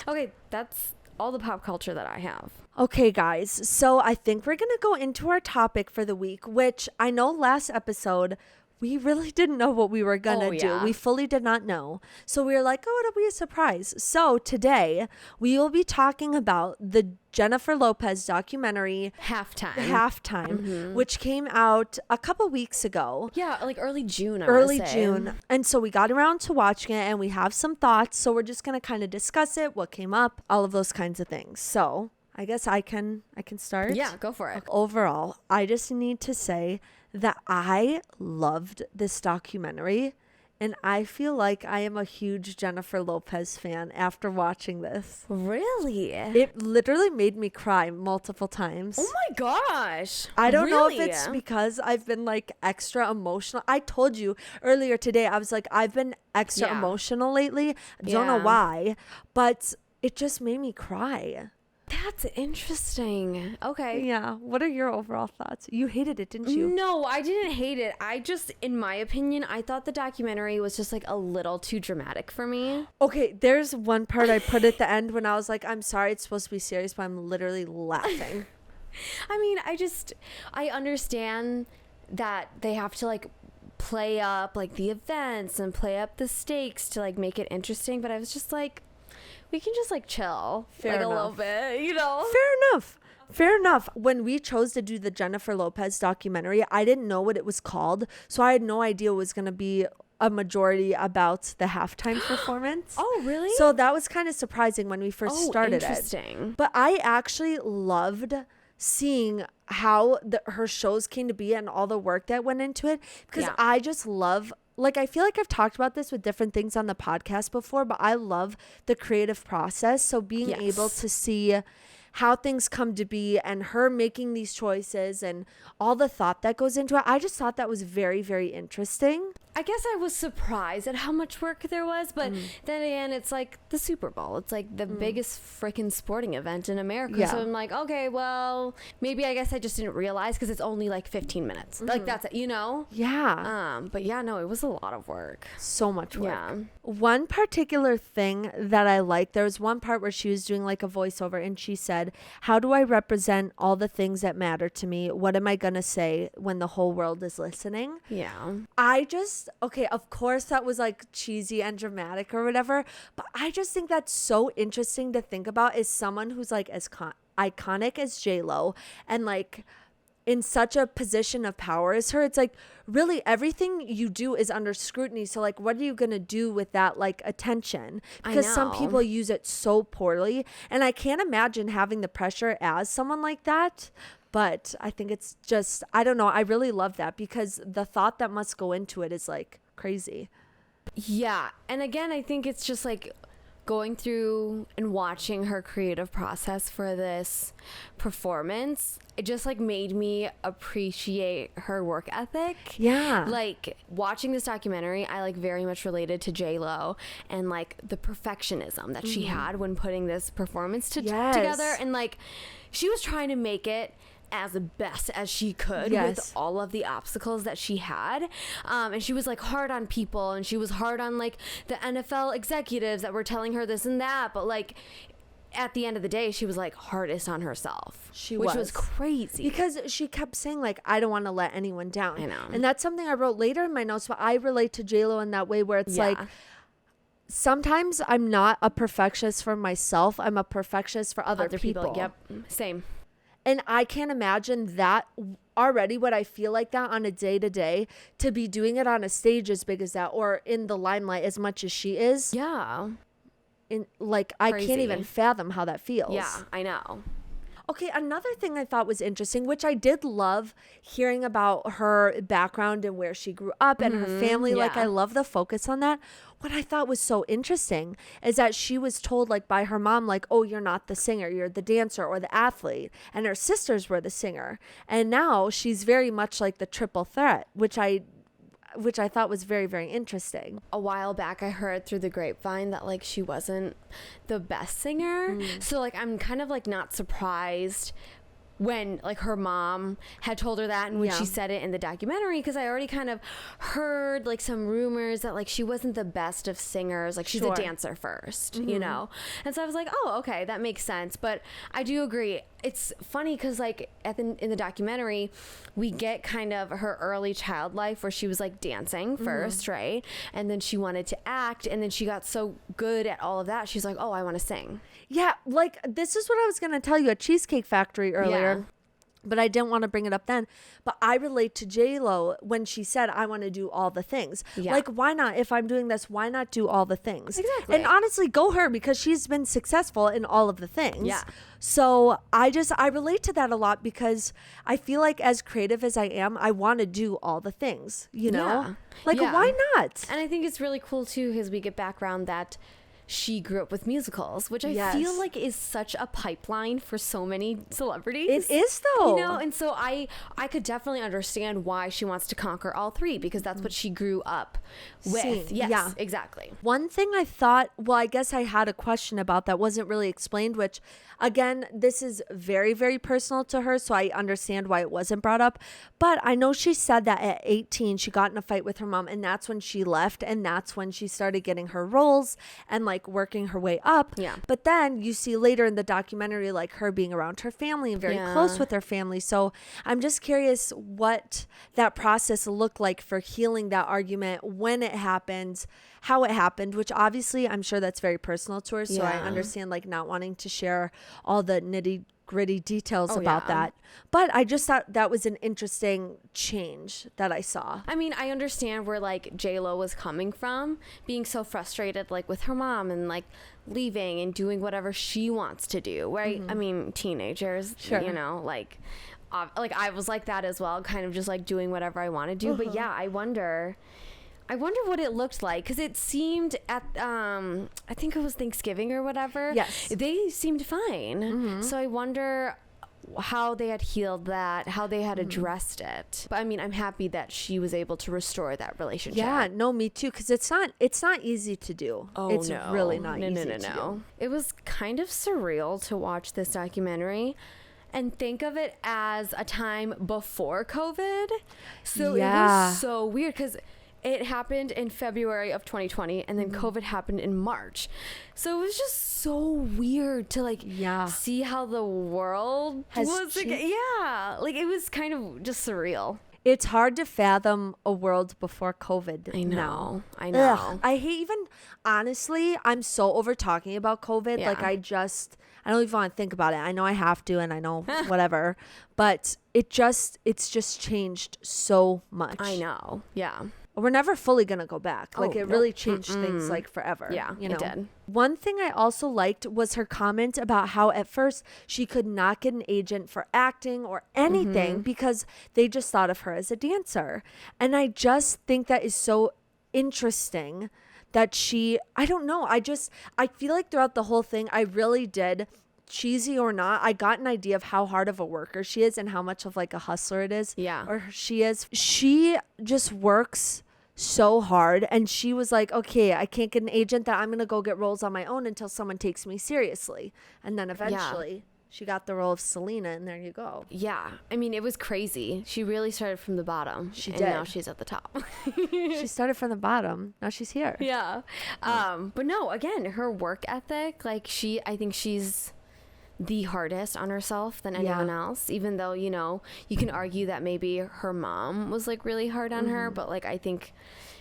[SPEAKER 2] Okay, that's all the pop culture that I have.
[SPEAKER 1] Okay, guys. So I think we're going to go into our topic for the week, which I know last episode we really didn't know what we were going to do. We fully did not know. So we were like, oh, it'll be a surprise. So today we will be talking about the Jennifer Lopez documentary Halftime, which came out a couple weeks ago.
[SPEAKER 2] Yeah, like early June.
[SPEAKER 1] Early June. And so we got around to watching it and we have some thoughts. So we're just going to kind of discuss it, what came up, all of those kinds of things. So I guess I can start.
[SPEAKER 2] Yeah, go for it.
[SPEAKER 1] Overall, I just need to say that I loved this documentary, and I feel like I am a huge Jennifer Lopez fan after watching this.
[SPEAKER 2] Really?
[SPEAKER 1] It literally made me cry multiple times.
[SPEAKER 2] Oh my gosh.
[SPEAKER 1] I don't know if it's because I've been like extra emotional. I told you earlier today, I was like, I've been extra emotional lately. I don't know why, but it just made me cry.
[SPEAKER 2] That's interesting. Okay.
[SPEAKER 1] Yeah. What are your overall thoughts? You hated it, didn't you?
[SPEAKER 2] No, I didn't hate it. I just, in my opinion, I thought the documentary was just like a little too dramatic for me.
[SPEAKER 1] Okay, there's one part I put at the end when I was like, I'm sorry, it's supposed to be serious, but I'm literally laughing.
[SPEAKER 2] I mean, I understand that they have to like play up like the events and play up the stakes to like make it interesting, but I was just like, we can just like chill a little bit, you know?
[SPEAKER 1] Fair enough. When we chose to do the Jennifer Lopez documentary, I didn't know what it was called. So I had no idea it was going to be a majority about the halftime performance.
[SPEAKER 2] Oh, really?
[SPEAKER 1] So that was kind of surprising when we first started
[SPEAKER 2] interesting.
[SPEAKER 1] it. But I actually loved seeing how her shows came to be and all the work that went into it, because I just love, like, I feel like I've talked about this with different things on the podcast before, but I love the creative process. So being able to see how things come to be and her making these choices and all the thought that goes into it, I just thought that was very, very interesting.
[SPEAKER 2] I guess I was surprised at how much work there was, but then again, it's like the Super Bowl. It's like the biggest freaking sporting event in America.
[SPEAKER 1] Yeah.
[SPEAKER 2] So I'm like, okay, well, maybe I guess I just didn't realize because it's only like 15 minutes. Like that's it, you know?
[SPEAKER 1] Yeah.
[SPEAKER 2] But yeah, no, it was a lot of work.
[SPEAKER 1] So much work.
[SPEAKER 2] Yeah.
[SPEAKER 1] One particular thing that I liked, there was one part where she was doing like a voiceover and she said, how do I represent all the things that matter to me? What am I going to say when the whole world is listening?
[SPEAKER 2] Yeah.
[SPEAKER 1] Okay, of course that was like cheesy and dramatic or whatever, but I just think that's so interesting to think about as someone who's like as iconic as J-Lo and like in such a position of power as her. It's like really everything you do is under scrutiny. So like, what are you going to do with that like attention? Because some people use it so poorly, and I can't imagine having the pressure as someone like that. But I think it's just, I don't know. I really love that because the thought that must go into it is like crazy.
[SPEAKER 2] Yeah. And again, I think it's just like going through and watching her creative process for this performance. It just like made me appreciate her work ethic.
[SPEAKER 1] Yeah.
[SPEAKER 2] Like watching this documentary, I like very much related to J-Lo and like the perfectionism that she had when putting this performance together. And like she was trying to make it as best as she could with all of the obstacles that she had, and she was like hard on people, and she was hard on like the NFL executives that were telling her this and that, but like at the end of the day she was like hardest on herself, which was crazy
[SPEAKER 1] because she kept saying like, I don't want to let anyone down.
[SPEAKER 2] I know.
[SPEAKER 1] And that's something I wrote later in my notes, but I relate to J-Lo in that way where it's like sometimes I'm not a perfectionist for myself, I'm a perfectionist for other people.
[SPEAKER 2] Yep, same.
[SPEAKER 1] And I can't imagine that already what I feel like that on a day-to-day to be doing it on a stage as big as that or in the limelight as much as she is.
[SPEAKER 2] Yeah.
[SPEAKER 1] Crazy. I can't even fathom how that feels.
[SPEAKER 2] Yeah, I know.
[SPEAKER 1] Okay, another thing I thought was interesting, which I did love hearing about her background and where she grew up and her family. Like, I love the focus on that. What I thought was so interesting is that she was told, like, by her mom, like, oh, you're not the singer, you're the dancer or the athlete. And her sisters were the singer. And now she's very much like the triple threat, which I thought was very, very interesting.
[SPEAKER 2] A while back, I heard through the grapevine that like she wasn't the best singer. So like I'm kind of like not surprised when like her mom had told her that, and when she said it in the documentary, because I already kind of heard like some rumors that like she wasn't the best of singers, like she's a dancer first, you know, and so I was like, oh, okay, that makes sense. But I do agree. It's funny because like in the documentary, we get kind of her early child life where she was like dancing first, right? And then she wanted to act, and then she got so good at all of that, she's like, oh, I want to sing.
[SPEAKER 1] Yeah, like this is what I was going to tell you at Cheesecake Factory earlier. But I didn't want to bring it up then. But I relate to J-Lo when she said, I want to do all the things. Yeah. Like, why not? If I'm doing this, why not do all the things?
[SPEAKER 2] Exactly.
[SPEAKER 1] And honestly, go her, because she's been successful in all of the things.
[SPEAKER 2] Yeah.
[SPEAKER 1] So I relate to that a lot, because I feel like as creative as I am, I want to do all the things, you know?
[SPEAKER 2] Yeah.
[SPEAKER 1] Like, why not?
[SPEAKER 2] And I think it's really cool, too, because we get background that she grew up with musicals, which I feel like is such a pipeline for so many celebrities.
[SPEAKER 1] It is, though.
[SPEAKER 2] You know, and so I could definitely understand why she wants to conquer all three, because that's what she grew up with. Yes, exactly.
[SPEAKER 1] One thing I thought, well, I guess I had a question about that wasn't really explained, which again, this is very, very personal to her, so I understand why it wasn't brought up. But I know she said that at 18, she got in a fight with her mom, and that's when she left, and that's when she started getting her roles and like working her way up.
[SPEAKER 2] Yeah.
[SPEAKER 1] But then you see later in the documentary, like her being around her family and very close with her family. So I'm just curious what that process looked like for healing that argument, when it happened, how it happened, which obviously I'm sure that's very personal to her. So I understand like not wanting to share all the nitty gritty details about that. But I just thought that was an interesting change that I saw.
[SPEAKER 2] I mean, I understand where like J-Lo was coming from, being so frustrated like with her mom and like leaving and doing whatever she wants to do, right? I mean, teenagers, you know, like I was like that as well, kind of just like doing whatever I want to do. But yeah, I wonder what it looked like, because it seemed at I think it was Thanksgiving or whatever.
[SPEAKER 1] Yes,
[SPEAKER 2] they seemed fine. So I wonder how they had healed that, how they had addressed it. But I mean, I'm happy that she was able to restore that relationship.
[SPEAKER 1] Yeah, no, me too, because it's not easy to do.
[SPEAKER 2] Oh,
[SPEAKER 1] it's
[SPEAKER 2] no.
[SPEAKER 1] really not easy
[SPEAKER 2] to
[SPEAKER 1] do.
[SPEAKER 2] It was kind of surreal to watch this documentary and think of it as a time before COVID. So it was so weird, because it happened in February of 2020, and then COVID happened in March. So it was just so weird to like see how the world was again. Like it was kind of just surreal.
[SPEAKER 1] It's hard to fathom a world before COVID.
[SPEAKER 2] I know.
[SPEAKER 1] Ugh, I hate, even honestly, I'm so over talking about COVID. Like I don't even want to think about it. I know I have to, and I know whatever, but it's just changed so much.
[SPEAKER 2] I know. Yeah.
[SPEAKER 1] We're never fully going to go back. Like it really changed things like forever.
[SPEAKER 2] Yeah,
[SPEAKER 1] you know?
[SPEAKER 2] it did.
[SPEAKER 1] One thing I also liked was her comment about how at first she could not get an agent for acting or anything because they just thought of her as a dancer. And I just think that is so interesting that I don't know. I feel like throughout the whole thing, I really did, cheesy or not, I got an idea of how hard of a worker she is and how much of like a hustler it is.
[SPEAKER 2] Yeah.
[SPEAKER 1] Or she is. She just works so hard, and she was like, okay, I can't get an agent, that I'm going to go get roles on my own until someone takes me seriously. And then eventually she got the role of Selena, and there you go.
[SPEAKER 2] Yeah. I mean, it was crazy. She really started from the bottom.
[SPEAKER 1] She
[SPEAKER 2] and
[SPEAKER 1] did.
[SPEAKER 2] Now she's at the top.
[SPEAKER 1] She started from the bottom. Now she's here.
[SPEAKER 2] Yeah. But no, again, her work ethic, like I think she's the hardest on herself than anyone else, even though, you know, you can argue that maybe her mom was like really hard on her, but like I think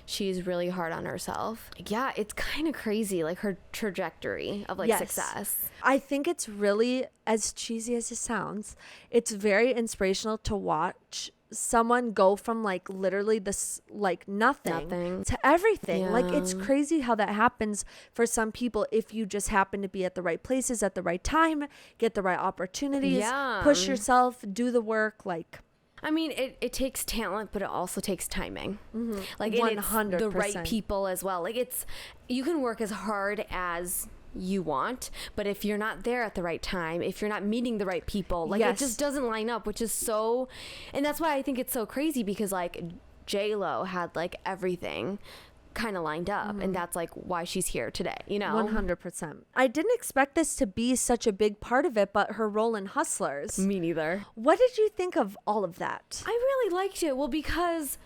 [SPEAKER 2] she's really hard on herself. Yeah, it's kind of crazy, like her trajectory of like success.
[SPEAKER 1] I think it's really, as cheesy as it sounds, it's very inspirational to watch someone go from like literally this like nothing to everything. Like it's crazy how that happens for some people if you just happen to be at the right places at the right time, get the right opportunities, push yourself, do the work. Like,
[SPEAKER 2] I mean, it takes talent, but it also takes timing. Like
[SPEAKER 1] 100%.
[SPEAKER 2] It's the right people as well. Like you can work as hard as you want, but if you're not there at the right time, if you're not meeting the right people, like it just doesn't line up, which is and that's why I think it's so crazy, because like J-Lo had like everything, kind of lined up, and that's like why she's here today, you know.
[SPEAKER 1] 100%. I didn't expect this to be such a big part of it, but her role in Hustlers.
[SPEAKER 2] Me neither.
[SPEAKER 1] What did you think of all of that?
[SPEAKER 2] I really liked it. Well, because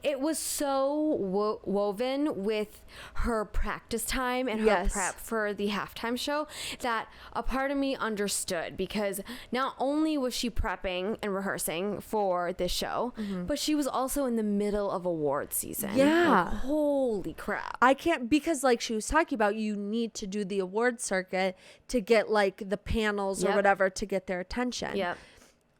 [SPEAKER 2] it was so woven with her practice time and her prep for the halftime show that a part of me understood, because not only was she prepping and rehearsing for this show, but she was also in the middle of award season.
[SPEAKER 1] Yeah.
[SPEAKER 2] Like, holy crap.
[SPEAKER 1] I can't, because like she was talking about, you need to do the award circuit to get like the panels or whatever to get their attention.
[SPEAKER 2] Yep.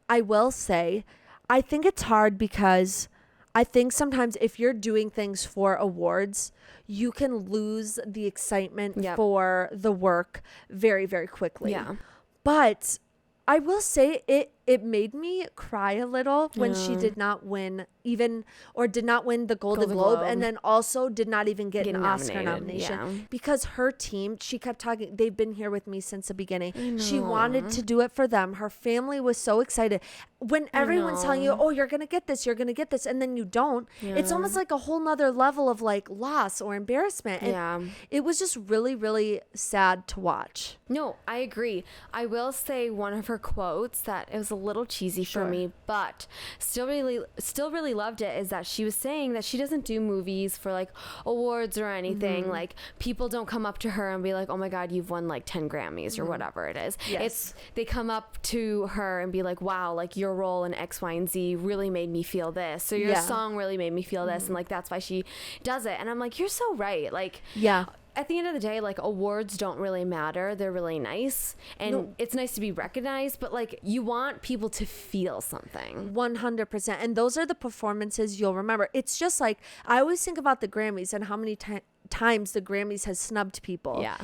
[SPEAKER 1] I will say, I think it's hard because I think sometimes if you're doing things for awards, you can lose the excitement for the work very, very quickly. Yeah. But I will say it made me cry a little when she did not win did not win the Golden Globe, and then also did not even get an Oscar nomination because her team, she kept talking, they've been here with me since the beginning. She wanted to do it for them. Her family was so excited. When everyone's telling you, oh, you're going to get this, and then you don't, it's almost like a whole nother level of like loss or embarrassment. And it was just really, really sad to watch.
[SPEAKER 2] No, I agree. I will say one of her quotes that it was a little cheesy for me, but still really loved it, is that she was saying that she doesn't do movies for like awards or anything. Like, people don't come up to her and be like, oh my God, you've won like 10 Grammys or whatever it is. They come up to her and be like, wow, like your role in X, Y, and Z really made me feel this. So your song really made me feel this. And like, that's why she does it. And I'm like, you're so right. Like, at the end of the day, like, awards don't really matter. They're really nice. And it's nice to be recognized, but like, you want people to feel something.
[SPEAKER 1] 100%. And those are the performances you'll remember. It's just like, I always think about the Grammys and how many times the Grammys has snubbed people. Yeah.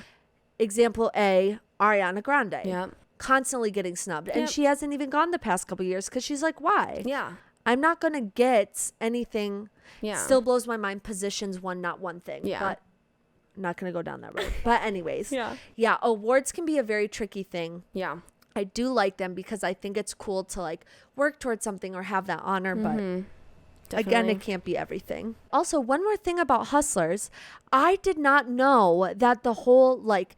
[SPEAKER 1] Example A, Ariana Grande. Yeah. Constantly getting snubbed. And she hasn't even gone the past couple years because she's like, why? Yeah. I'm not going to get anything. Yeah. Still blows my mind. Positions won, not one thing. Yeah. But I'm not going to go down that road. But anyways. Yeah. Awards can be a very tricky thing. Yeah. I do like them because I think it's cool to like work towards something or have that honor. But again, it can't be everything. Also, one more thing about Hustlers. I did not know that the whole like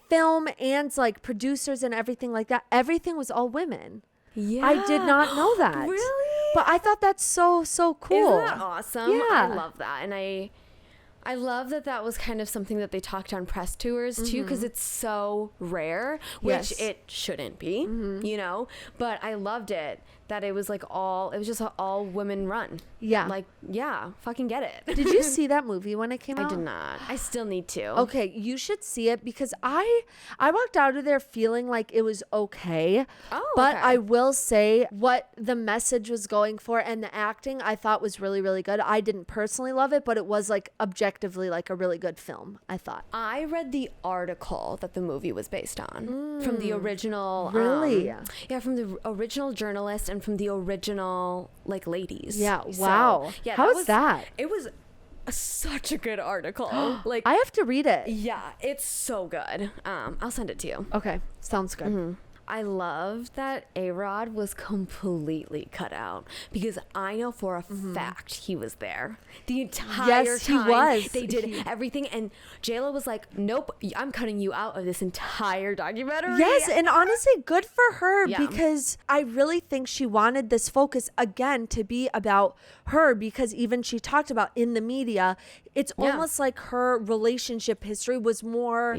[SPEAKER 1] film and like producers and everything like that, everything was all women. Yeah. I did not know that. Really? But I thought that's so cool.
[SPEAKER 2] Isn't that awesome? Yeah. I love that. And I love that was kind of something that they talked on press tours too, because it's so rare, which it shouldn't be, you know, but I loved it that it was like it was just an all women run. Yeah. Like, yeah, fucking get it.
[SPEAKER 1] Did you see that movie when it came out?
[SPEAKER 2] I did not. I still need to.
[SPEAKER 1] Okay, you should see it because I walked out of there feeling like it was okay. Oh, but I will say what the message was going for and the acting I thought was really, really good. I didn't personally love it, but it was like objectively like a really good film, I thought.
[SPEAKER 2] I read the article that the movie was based on from the original.
[SPEAKER 1] Really?
[SPEAKER 2] Yeah, from the original journalist and from the original like ladies.
[SPEAKER 1] Yeah. Wow. So, yeah. How was that?
[SPEAKER 2] It was such a good article. Like,
[SPEAKER 1] I have to read it.
[SPEAKER 2] Yeah, it's so good. I'll send it to you.
[SPEAKER 1] Okay. Sounds good.
[SPEAKER 2] I love that A-Rod was completely cut out because I know for a fact he was there the entire time.
[SPEAKER 1] He was.
[SPEAKER 2] They did everything, and J-Lo was like, "Nope, I'm cutting you out of this entire documentary."
[SPEAKER 1] Yes, and honestly, good for her because I really think she wanted this focus again to be about her because even she talked about in the media, it's almost like her relationship history was more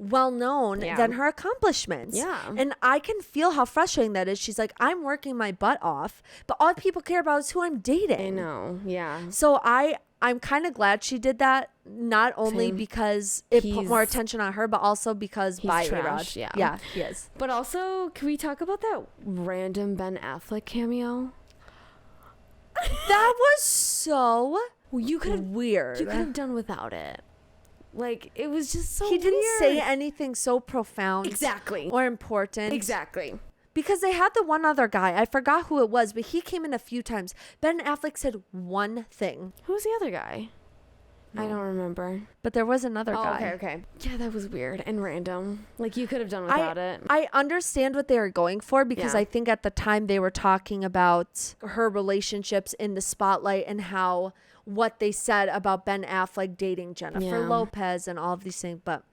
[SPEAKER 1] well known than her accomplishments. Yeah. And I can feel how frustrating that is. She's like, I'm working my butt off, but all people care about is who I'm dating.
[SPEAKER 2] I know. Yeah.
[SPEAKER 1] So I'm kind of glad she did that, not only because it put more attention on her, but also because by A-Rod. Yeah, he is.
[SPEAKER 2] But also, can we talk about that random Ben Affleck cameo?
[SPEAKER 1] That was so
[SPEAKER 2] weird. You could have done without it. Like, it was just so weird. He didn't
[SPEAKER 1] say anything so profound.
[SPEAKER 2] Exactly.
[SPEAKER 1] Or important.
[SPEAKER 2] Exactly.
[SPEAKER 1] Because they had the one other guy. I forgot who it was, but he came in a few times. Ben Affleck said one thing.
[SPEAKER 2] Who was the other guy? I don't remember.
[SPEAKER 1] But there was another guy.
[SPEAKER 2] Okay. Yeah, that was weird and random. Like, you could have done without it.
[SPEAKER 1] I understand what they were going for because I think at the time they were talking about her relationships in the spotlight and how what they said about Ben Affleck dating Jennifer Lopez and all of these things, but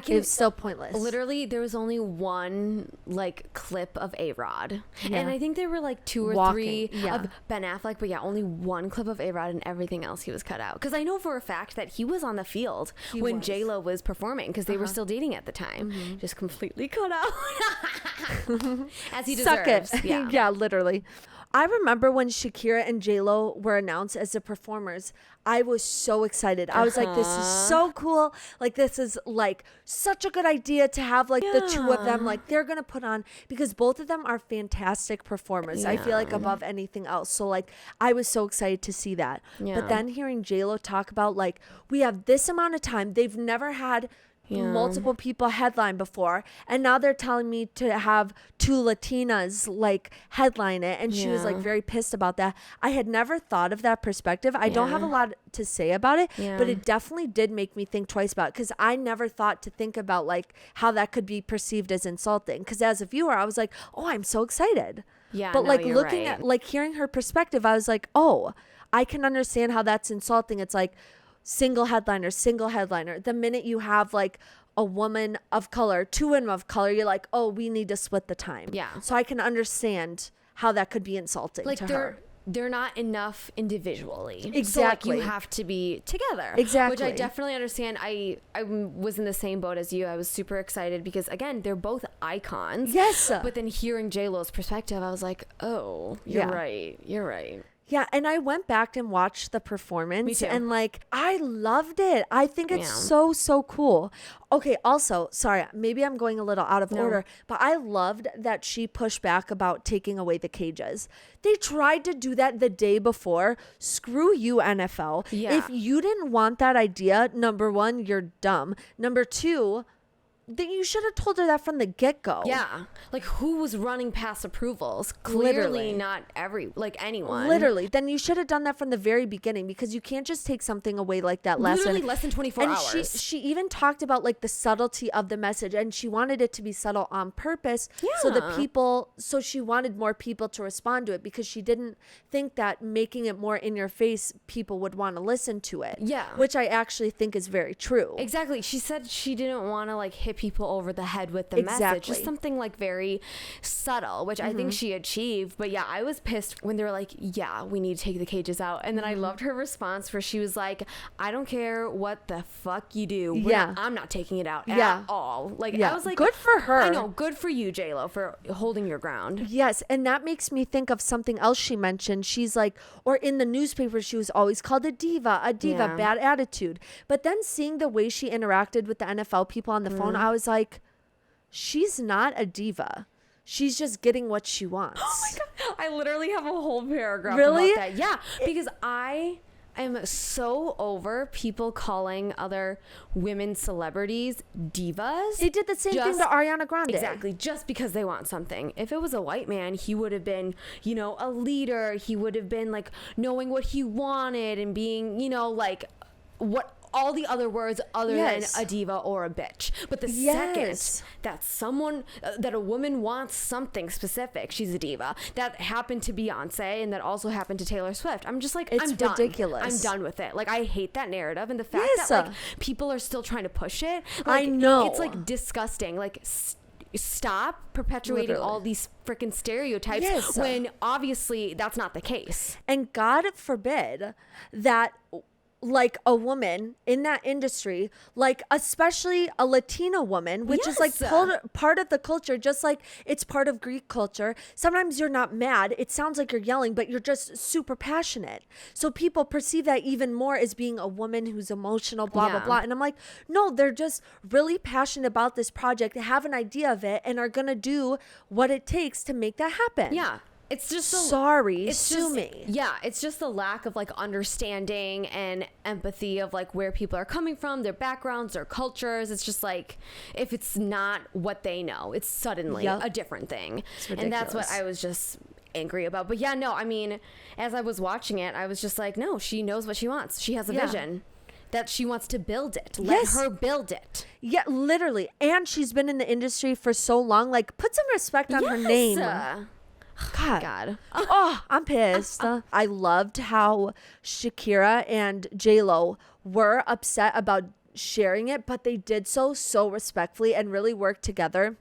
[SPEAKER 1] it's still pointless.
[SPEAKER 2] Literally, there was only one like clip of A-Rod, and I think there were like 2 or 3 of Ben Affleck, but only one clip of A-Rod, and everything else he was cut out. Because I know for a fact that he was on the field when J-Lo was performing, because they were still dating at the time. Just completely cut out, as he deserves.
[SPEAKER 1] Suck it. Yeah, literally. I remember when Shakira and J-Lo were announced as the performers, I was so excited. I was like, this is so cool. Like, this is like such a good idea to have like the 2 of them. Like, they're going to put on, because both of them are fantastic performers. I feel like above anything else. So like, I was so excited to see that. But then hearing J-Lo talk about like, we have this amount of time. They've never had multiple people headline before, and now they're telling me to have 2 Latinas like headline it, and she was like very pissed about that. I had never thought of that perspective. I don't have a lot to say about it, but it definitely did make me think twice about it, because I never thought to think about like how that could be perceived as insulting, because as a viewer I was like, oh, I'm so excited. But like looking at like hearing her perspective, I was like, oh, I can understand how that's insulting. It's like single headliner. The minute you have like a woman of color, 2 women of color, you're like, oh, we need to split the time. So I can understand how that could be insulting to her.
[SPEAKER 2] They're not enough individually.
[SPEAKER 1] Exactly.
[SPEAKER 2] So like, you have to be together.
[SPEAKER 1] Exactly.
[SPEAKER 2] Which I definitely understand. I was in the same boat as you. I was super excited because, again, they're both icons.
[SPEAKER 1] Yes.
[SPEAKER 2] But then hearing J-Lo's perspective, I was like, oh, you're right. You're right.
[SPEAKER 1] Yeah, and I went back and watched the performance. Me too. And like, I loved it. I think it's so cool. Okay, also, sorry, maybe I'm going a little out of order, but I loved that she pushed back about taking away the cages. They tried to do that the day before. Screw you, NFL. If you didn't want that idea, number 1, you're dumb. Number 2, then you should have told her that from the get-go.
[SPEAKER 2] Like, who was running past approvals? Clearly not anyone.
[SPEAKER 1] Literally. Then you should have done that from the very beginning, because you can't just take something away like that
[SPEAKER 2] literally less than 24 hours.
[SPEAKER 1] And she even talked about like the subtlety of the message, and she wanted it to be subtle on purpose. So she wanted more people to respond to it, because she didn't think that making it more in your face, people would want to listen to it. Which I actually think is very true.
[SPEAKER 2] Exactly. She said she didn't want to like hit people over the head with the message. Just something like very subtle, which I think she achieved. But I was pissed when they were like, we need to take the cages out. And then I loved her response where she was like, I don't care what the fuck you do. I'm not taking it out at all. Like, I was like,
[SPEAKER 1] good for her.
[SPEAKER 2] I know, good for you, J-Lo, for holding your ground.
[SPEAKER 1] Yes, and that makes me think of something else she mentioned. She's like, or in the newspaper, she was always called a diva, bad attitude. But then seeing the way she interacted with the NFL people on the phone, I was like, she's not a diva. She's just getting what she wants.
[SPEAKER 2] Oh my God. I literally have a whole paragraph
[SPEAKER 1] about
[SPEAKER 2] that. Yeah, because I am so over people calling other women celebrities divas.
[SPEAKER 1] They did the same thing to Ariana Grande.
[SPEAKER 2] Exactly, just because they want something. If it was a white man, he would have been, a leader. He would have been like knowing what he wanted and being, like what all the other words other than a diva or a bitch. But the second that someone, that a woman wants something specific, she's a diva. That happened to Beyonce, and that also happened to Taylor Swift. I'm just like,
[SPEAKER 1] it's ridiculous.
[SPEAKER 2] I'm done with it. Like, I hate that narrative, and the fact that like people are still trying to push it. Like,
[SPEAKER 1] I know.
[SPEAKER 2] It's like disgusting. Like, stop perpetuating all these freaking stereotypes when obviously that's not the case.
[SPEAKER 1] And God forbid that like a woman in that industry, like especially a Latina woman, which is like part of the culture, just like it's part of Greek culture. Sometimes you're not mad. It sounds like you're yelling, but you're just super passionate. So people perceive that even more as being a woman who's emotional, blah, blah, blah. And I'm like, no, they're just really passionate about this project. They have an idea of it and are going to do what it takes to make that happen.
[SPEAKER 2] Yeah. It's just
[SPEAKER 1] sue me.
[SPEAKER 2] Yeah, it's just the lack of like understanding and empathy of like where people are coming from, their backgrounds, their cultures. It's just like, if it's not what they know, it's suddenly a different thing. And that's what I was just angry about. But I mean, as I was watching it, I was just like, no, she knows what she wants. She has a vision. that she wants to build it. Let her build it.
[SPEAKER 1] Yeah, literally. And she's been in the industry for so long. Like, put some respect on her name. God. Oh, I'm pissed. I loved how Shakira and J-Lo were upset about sharing it, but they did so respectfully and really worked together.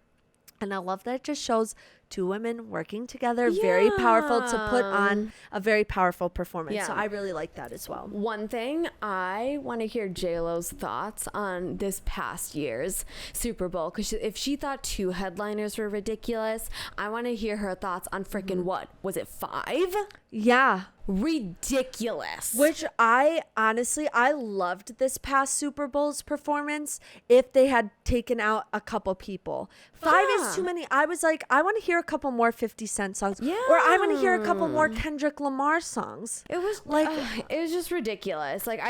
[SPEAKER 1] And I love that it just shows two women working together. Very powerful to put on a very powerful performance. So I really like that as well.
[SPEAKER 2] One thing, I want to hear J-Lo's thoughts on this past year's Super Bowl. Because if she thought 2 headliners were ridiculous, I want to hear her thoughts on freaking what? Was it 5?
[SPEAKER 1] Yeah.
[SPEAKER 2] Ridiculous.
[SPEAKER 1] Which I loved this past Super Bowl's performance if they had taken out a couple people. 5 is too many. I was like, I want to hear a couple more 50 Cent songs. Yeah. Or I want to hear a couple more Kendrick Lamar songs.
[SPEAKER 2] It was like, it was just ridiculous. Like,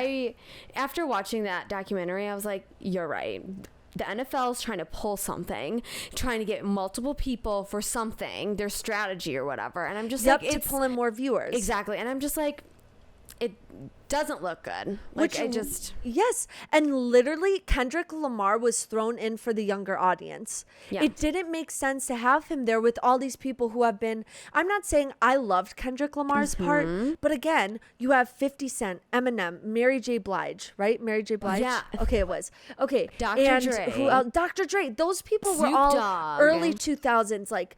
[SPEAKER 2] after watching that documentary, I was like, you're right. The NFL is trying to pull something, trying to get multiple people for something, their strategy or whatever. And I'm just like,
[SPEAKER 1] to pull in more viewers.
[SPEAKER 2] Exactly. And I'm just like, it doesn't look good. Like,
[SPEAKER 1] yes. And literally Kendrick Lamar was thrown in for the younger audience. Yeah. It didn't make sense to have him there with all these people who have been, I'm not saying I loved Kendrick Lamar's part, but again, you have 50 Cent, Eminem, Mary J. Blige, right? Mary J. Blige?
[SPEAKER 2] Yeah.
[SPEAKER 1] Okay, it was. Okay.
[SPEAKER 2] Dr. Dre.
[SPEAKER 1] Who else? Dr. Dre. Those people were all early 2000s, like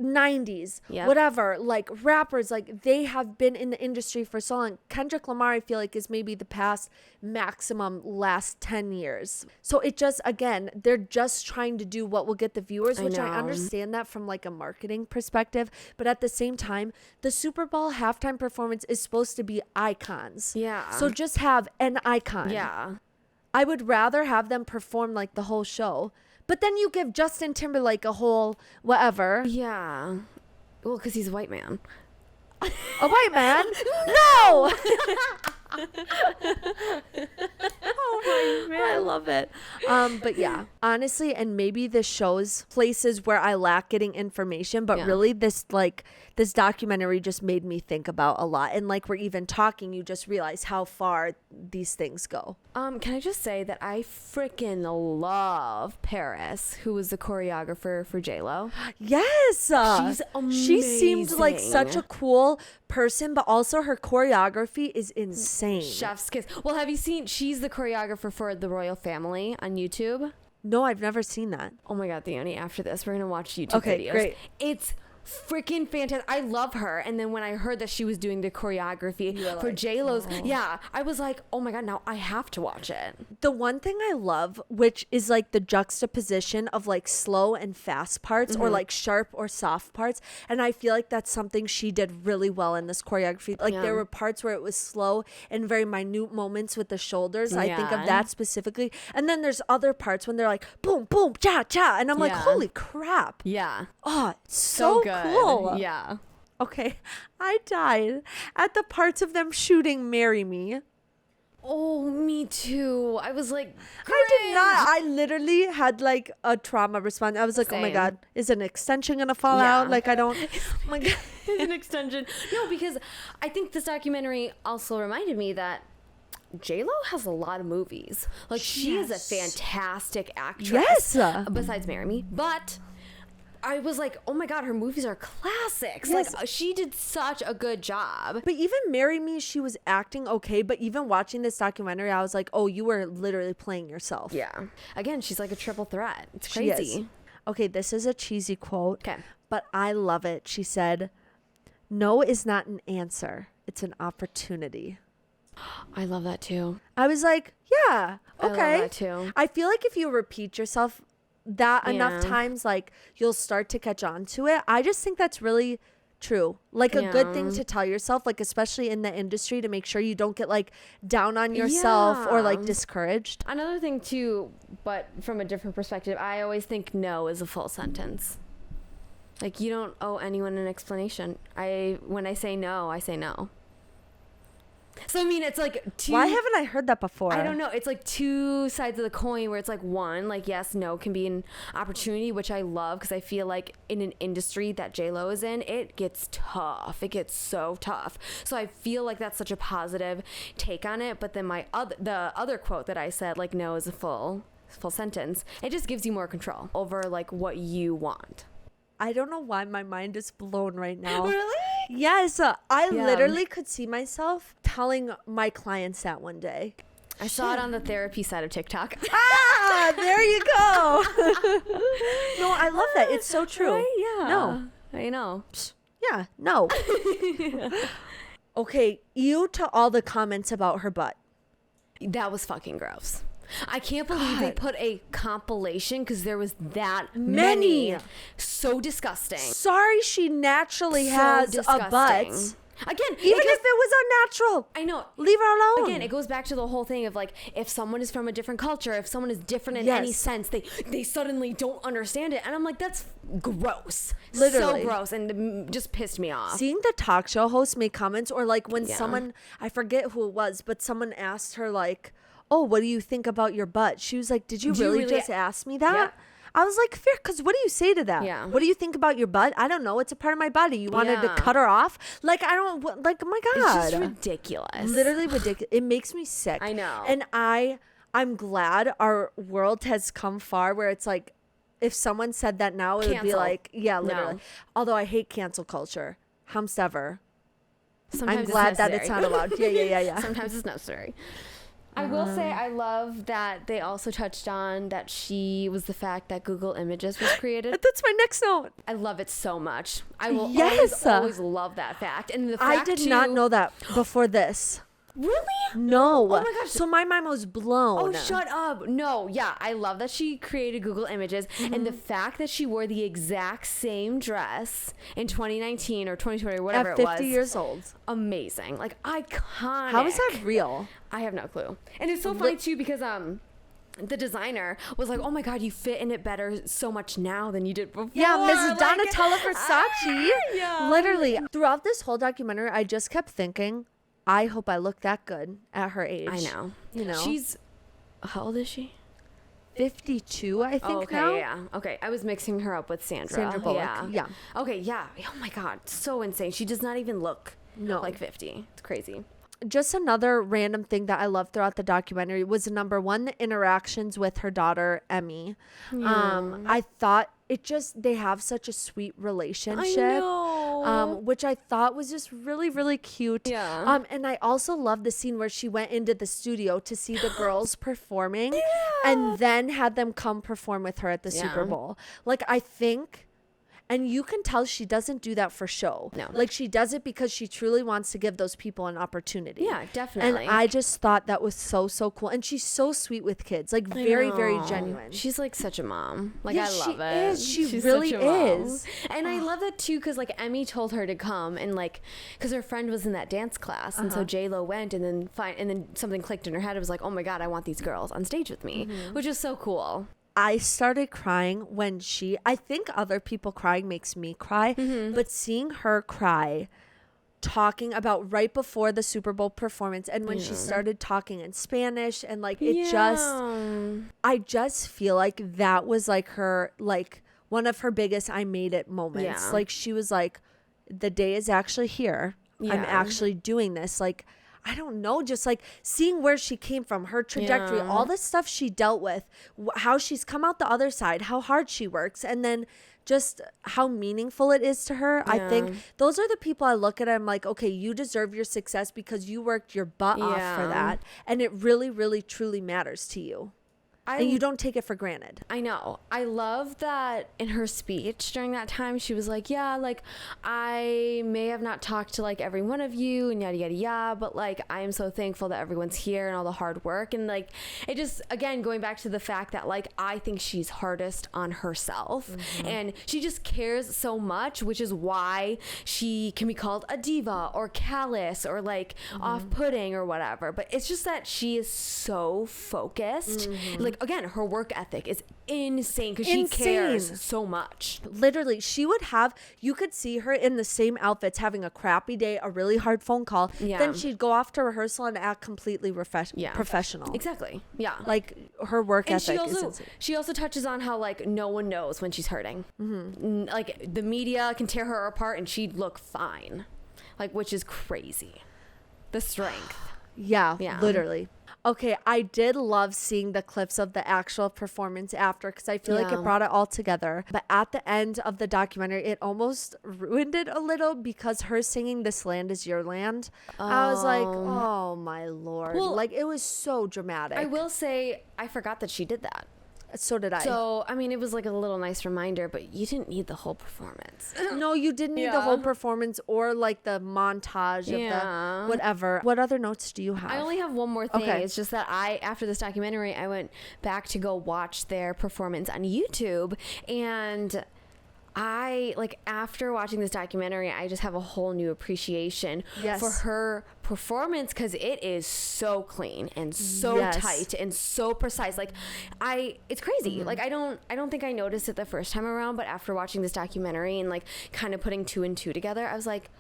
[SPEAKER 1] 90s, whatever, like rappers, like they have been in the industry for so long. Kendrick Lamar, I feel like, is maybe the past maximum last 10 years. So it just, again, they're just trying to do what will get the viewers, which I understand that from like a marketing perspective. But at the same time, the Super Bowl halftime performance is supposed to be icons.
[SPEAKER 2] Yeah.
[SPEAKER 1] So just have an icon.
[SPEAKER 2] Yeah.
[SPEAKER 1] I would rather have them perform like the whole show. But then you give Justin Timberlake a whole whatever.
[SPEAKER 2] Yeah. Well, because he's a white man.
[SPEAKER 1] A white man? No! Oh my man, I love it. But yeah, honestly, and maybe this shows places where I lack getting information, but really this documentary just made me think about a lot. And like we're even talking, you just realize how far these things go.
[SPEAKER 2] Can I just say that I freaking love Paris, who was the choreographer for J-Lo.
[SPEAKER 1] Yes.
[SPEAKER 2] She's amazing.
[SPEAKER 1] She seemed like such a cool person, but also her choreography is insane.
[SPEAKER 2] Chef's kiss. Well, have you seen, she's the choreographer for The Royal Family on YouTube?
[SPEAKER 1] No, I've never seen that.
[SPEAKER 2] Oh my God, Theoni, after this, we're going to watch YouTube videos. Great. It's freaking fantastic. I love her. And then when I heard that she was doing the choreography for like, J-Lo's, I was like, oh my God, now I have to watch it.
[SPEAKER 1] The one thing I love, which is like the juxtaposition of like slow and fast parts or like sharp or soft parts. And I feel like that's something she did really well in this choreography. Like there were parts where it was slow and very minute moments with the shoulders. I think of that specifically. And then there's other parts when they're like boom, boom, cha, cha. And I'm like, holy crap.
[SPEAKER 2] Yeah.
[SPEAKER 1] Oh, it's so good. Cool.
[SPEAKER 2] Yeah.
[SPEAKER 1] Okay. I died at the parts of them shooting Marry Me.
[SPEAKER 2] Oh, me too. I was like, cringe.
[SPEAKER 1] I did not. I literally had like a trauma response. I was like,
[SPEAKER 2] Same.
[SPEAKER 1] oh my God, is an extension going to fall out? Like, I don't. Oh my God.
[SPEAKER 2] An extension. No, because I think this documentary also reminded me that J-Lo has a lot of movies. Like, she is a fantastic actress.
[SPEAKER 1] Yes.
[SPEAKER 2] Besides Marry Me. But I was like, oh my God, her movies are classics. Yes. Like, she did such a good job.
[SPEAKER 1] But even Marry Me, she was acting okay. But even watching this documentary, I was like, oh, you were literally playing yourself.
[SPEAKER 2] Yeah. Again, she's like a triple threat. It's crazy.
[SPEAKER 1] She is. Okay, this is a cheesy quote.
[SPEAKER 2] Okay.
[SPEAKER 1] But I love it. She said, no is not an answer. It's an opportunity.
[SPEAKER 2] I love that too.
[SPEAKER 1] I was like, yeah, okay.
[SPEAKER 2] I love that too.
[SPEAKER 1] I feel like if you repeat yourself that enough times, like you'll start to catch on to it. I just think that's really true. Like a good thing to tell yourself, like especially in the industry, to make sure you don't get like down on yourself or like discouraged.
[SPEAKER 2] Another thing too, but from a different perspective, I always think no is a full sentence. Like, you don't owe anyone an explanation. When I say no, I say no. So I mean, it's like two.
[SPEAKER 1] Why haven't I heard that before?
[SPEAKER 2] I don't know. It's like two sides of the coin where it's like one, like yes, no can be an opportunity, which I love because I feel like in an industry that J-Lo is in, it gets tough. It gets so tough. So I feel like that's such a positive take on it. But then the other quote that I said, like no is a full sentence. It just gives you more control over like what you want.
[SPEAKER 1] I don't know why my mind is blown right now.
[SPEAKER 2] Really?
[SPEAKER 1] Yes. I literally could see myself telling my clients that one day.
[SPEAKER 2] I saw it on the therapy side of TikTok.
[SPEAKER 1] Ah, there you go. No, I love that. It's so true.
[SPEAKER 2] Right? Yeah.
[SPEAKER 1] No.
[SPEAKER 2] I know.
[SPEAKER 1] Yeah, no. Okay, you to all the comments about her butt.
[SPEAKER 2] That was fucking gross. I can't believe they put a compilation because there was that many. So disgusting.
[SPEAKER 1] Sorry she naturally has a butt.
[SPEAKER 2] Again,
[SPEAKER 1] even if it was unnatural.
[SPEAKER 2] I know.
[SPEAKER 1] Leave her alone.
[SPEAKER 2] Again, it goes back to the whole thing of like, if someone is from a different culture, if someone is different in any sense, they suddenly don't understand it. And I'm like, that's gross.
[SPEAKER 1] Literally.
[SPEAKER 2] So gross. And it just pissed me off.
[SPEAKER 1] Seeing the talk show host make comments, or like when someone, I forget who it was, but someone asked her like, oh, what do you think about your butt? She was like, did you really just ask me that?
[SPEAKER 2] Yeah.
[SPEAKER 1] I was like, fair, because what do you say to that?
[SPEAKER 2] Yeah.
[SPEAKER 1] What do you think about your butt? I don't know. It's a part of my body. You wanted to cut her off? Like, I don't, like, oh my God.
[SPEAKER 2] It's just ridiculous.
[SPEAKER 1] Literally ridiculous. It makes me sick.
[SPEAKER 2] I know.
[SPEAKER 1] And I'm glad our world has come far where it's like, if someone said that now, it would be like, yeah, literally.
[SPEAKER 2] No.
[SPEAKER 1] Although I hate cancel culture. Humstever.
[SPEAKER 2] Sometimes
[SPEAKER 1] I'm glad that it's not allowed. Yeah.
[SPEAKER 2] Sometimes it's necessary. I will say I love that they also touched on that she was the fact that Google Images was created.
[SPEAKER 1] That's my next note.
[SPEAKER 2] I love it so much. I will always love that fact. And the fact
[SPEAKER 1] I did not know that before this.
[SPEAKER 2] Really?
[SPEAKER 1] No.
[SPEAKER 2] Oh my gosh.
[SPEAKER 1] So my mind was blown.
[SPEAKER 2] Oh, shut up. No, yeah. I love that she created Google Images. And the fact that she wore the exact same dress in 2019 or 2020 or whatever
[SPEAKER 1] at
[SPEAKER 2] it was.
[SPEAKER 1] 50 years old.
[SPEAKER 2] Amazing. Like, iconic.
[SPEAKER 1] How is that real?
[SPEAKER 2] I have no clue. And it's so funny, too, because the designer was like, oh my God, you fit in it better so much now than you did before.
[SPEAKER 1] Yeah, Mrs. Donatella Versace.
[SPEAKER 2] Yeah.
[SPEAKER 1] Literally. Throughout this whole documentary, I just kept thinking, I hope I look that good at her age.
[SPEAKER 2] I know.
[SPEAKER 1] You know?
[SPEAKER 2] She's, how old is she?
[SPEAKER 1] 52, I think now.
[SPEAKER 2] Yeah. Okay. I was mixing her up with Sandra
[SPEAKER 1] Bullock. Yeah.
[SPEAKER 2] Okay. Yeah. Oh my God. So insane. She does not even look like 50. It's crazy.
[SPEAKER 1] Just another random thing that I loved throughout the documentary was number one, the interactions with her daughter, Emmy. I thought they have such a sweet relationship.
[SPEAKER 2] I know.
[SPEAKER 1] Which I thought was just really, really cute.
[SPEAKER 2] Yeah.
[SPEAKER 1] And I also love the scene where she went into the studio to see the girls performing and then had them come perform with her at the Super Bowl. Like, I think... And you can tell she doesn't do that for show.
[SPEAKER 2] No.
[SPEAKER 1] Like, she does it because she truly wants to give those people an opportunity.
[SPEAKER 2] Yeah, definitely.
[SPEAKER 1] And I just thought that was so, so cool. And she's so sweet with kids. Like, very, very genuine.
[SPEAKER 2] She's like such a mom. Like,
[SPEAKER 1] yeah,
[SPEAKER 2] I love
[SPEAKER 1] she
[SPEAKER 2] it.
[SPEAKER 1] Is. She's
[SPEAKER 2] really
[SPEAKER 1] such a mom.
[SPEAKER 2] Is. And I love that too, because like Emmy told her to come and like, because her friend was in that dance class. And so J-Lo went and then something clicked in her head. It was like, oh my God, I want these girls on stage with me, which is so cool.
[SPEAKER 1] I started crying when I think other people crying makes me cry, but seeing her cry talking about right before the Super Bowl performance and when she started talking in Spanish and like I just feel like that was like her, like one of her biggest I made it moments. Like she was like, the day is actually here. I'm actually doing this. Like, I don't know, just like seeing where she came from, her trajectory, all the stuff she dealt with, how she's come out the other side, how hard she works, and then just how meaningful it is to her. I think those are the people I look at. I'm like, okay, you deserve your success because you worked your butt off for that. And it really, really, truly matters to you. And you don't take it for granted.
[SPEAKER 2] I know. I love that in her speech during that time, she was like, yeah, like, I may have not talked to, like, every one of you and yada, yada, yada, but, like, I am so thankful that everyone's here and all the hard work. And, like, it just, again, going back to the fact that, like, I think she's hardest on herself. And she just cares so much, which is why she can be called a diva or callous or, like, off-putting or whatever. But it's just that she is so focused. Like, like, again, her work ethic is insane because she cares so much.
[SPEAKER 1] Literally, she would have, you could see her in the same outfits having a crappy day, a really hard phone call.
[SPEAKER 2] Yeah.
[SPEAKER 1] Then she'd go off to rehearsal and act completely professional.
[SPEAKER 2] Exactly. Yeah.
[SPEAKER 1] Like her work
[SPEAKER 2] And
[SPEAKER 1] ethic is insane.
[SPEAKER 2] she also touches on how like no one knows when she's hurting. Like the media can tear her apart and she'd look fine, like, which is crazy. The strength.
[SPEAKER 1] Yeah, literally. Okay, I did love seeing the clips of the actual performance after because I feel like it brought it all together. But at the end of the documentary, it almost ruined it a little because her singing "This Land Is Your Land," I was like, oh my Lord.
[SPEAKER 2] Well,
[SPEAKER 1] like, it was so dramatic.
[SPEAKER 2] I will say, I forgot that she did that.
[SPEAKER 1] So did I.
[SPEAKER 2] So, I mean, it was like a little nice reminder, but you didn't need the whole performance.
[SPEAKER 1] No, you didn't need the whole performance or like the montage of the whatever. What other notes do you have?
[SPEAKER 2] I only have one more thing.
[SPEAKER 1] Okay.
[SPEAKER 2] It's just that after this documentary, I went back to go watch their performance on YouTube, and after watching this documentary, I just have a whole new appreciation for her performance because it is so clean and so tight and so precise. Like, it's crazy. Like, I don't think I noticed it the first time around, but after watching this documentary and like kind of putting 2 and 2 together, I was like,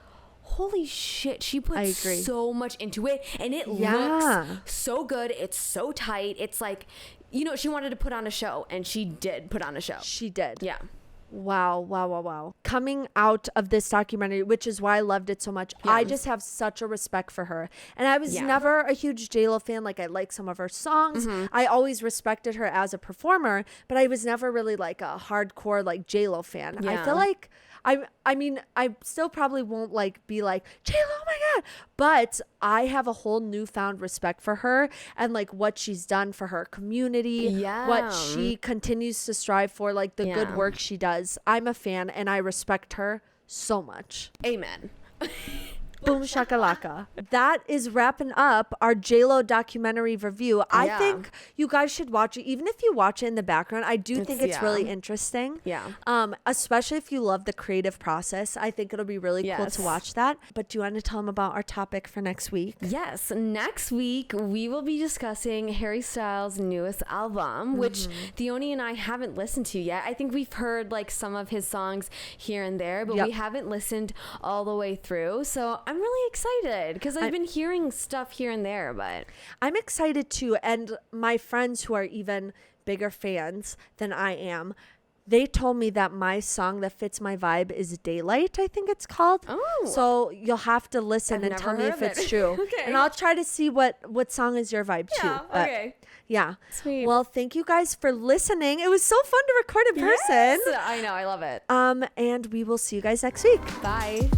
[SPEAKER 2] holy shit, she put so much into it, and it looks so good. It's so tight. It's like, she wanted to put on a show, and she did put on a show.
[SPEAKER 1] She did.
[SPEAKER 2] Yeah.
[SPEAKER 1] Wow. Coming out of this documentary, which is why I loved it so much, I just have such a respect for her. And I was never a huge J-Lo fan. Like, I like some of her songs. I always respected her as a performer, but I was never really like a hardcore like J-Lo fan.
[SPEAKER 2] Yeah.
[SPEAKER 1] I feel like I mean, I still probably won't like be like, J-Lo, oh my God. But I have a whole newfound respect for her and like what she's done for her community, what she continues to strive for, like the good work she does. I'm a fan and I respect her so much.
[SPEAKER 2] Amen.
[SPEAKER 1] Boom shakalaka. That is wrapping up our J-Lo documentary review. I think you guys should watch it. Even if you watch it in the background, I do think it's really interesting.
[SPEAKER 2] Yeah.
[SPEAKER 1] Especially if you love the creative process. I think it'll be really cool to watch that. But do you want to tell them about our topic for next week?
[SPEAKER 2] Yes. Next week, we will be discussing Harry Styles' newest album, which Theoni and I haven't listened to yet. I think we've heard like some of his songs here and there, but we haven't listened all the way through. So I'm really excited because I've been hearing stuff here and there, but
[SPEAKER 1] I'm excited too. And my friends who are even bigger fans than I am, they told me that my song that fits my vibe is Daylight, I think it's called.
[SPEAKER 2] Oh.
[SPEAKER 1] So you'll have to listen and tell me if it's true.
[SPEAKER 2] Okay.
[SPEAKER 1] And I'll try to see what song is your vibe too. But,
[SPEAKER 2] okay.
[SPEAKER 1] Yeah.
[SPEAKER 2] Sweet.
[SPEAKER 1] Well, thank you guys for listening. It was so fun to record in person.
[SPEAKER 2] Yes, I know. I love it.
[SPEAKER 1] And we will see you guys next week.
[SPEAKER 2] Bye.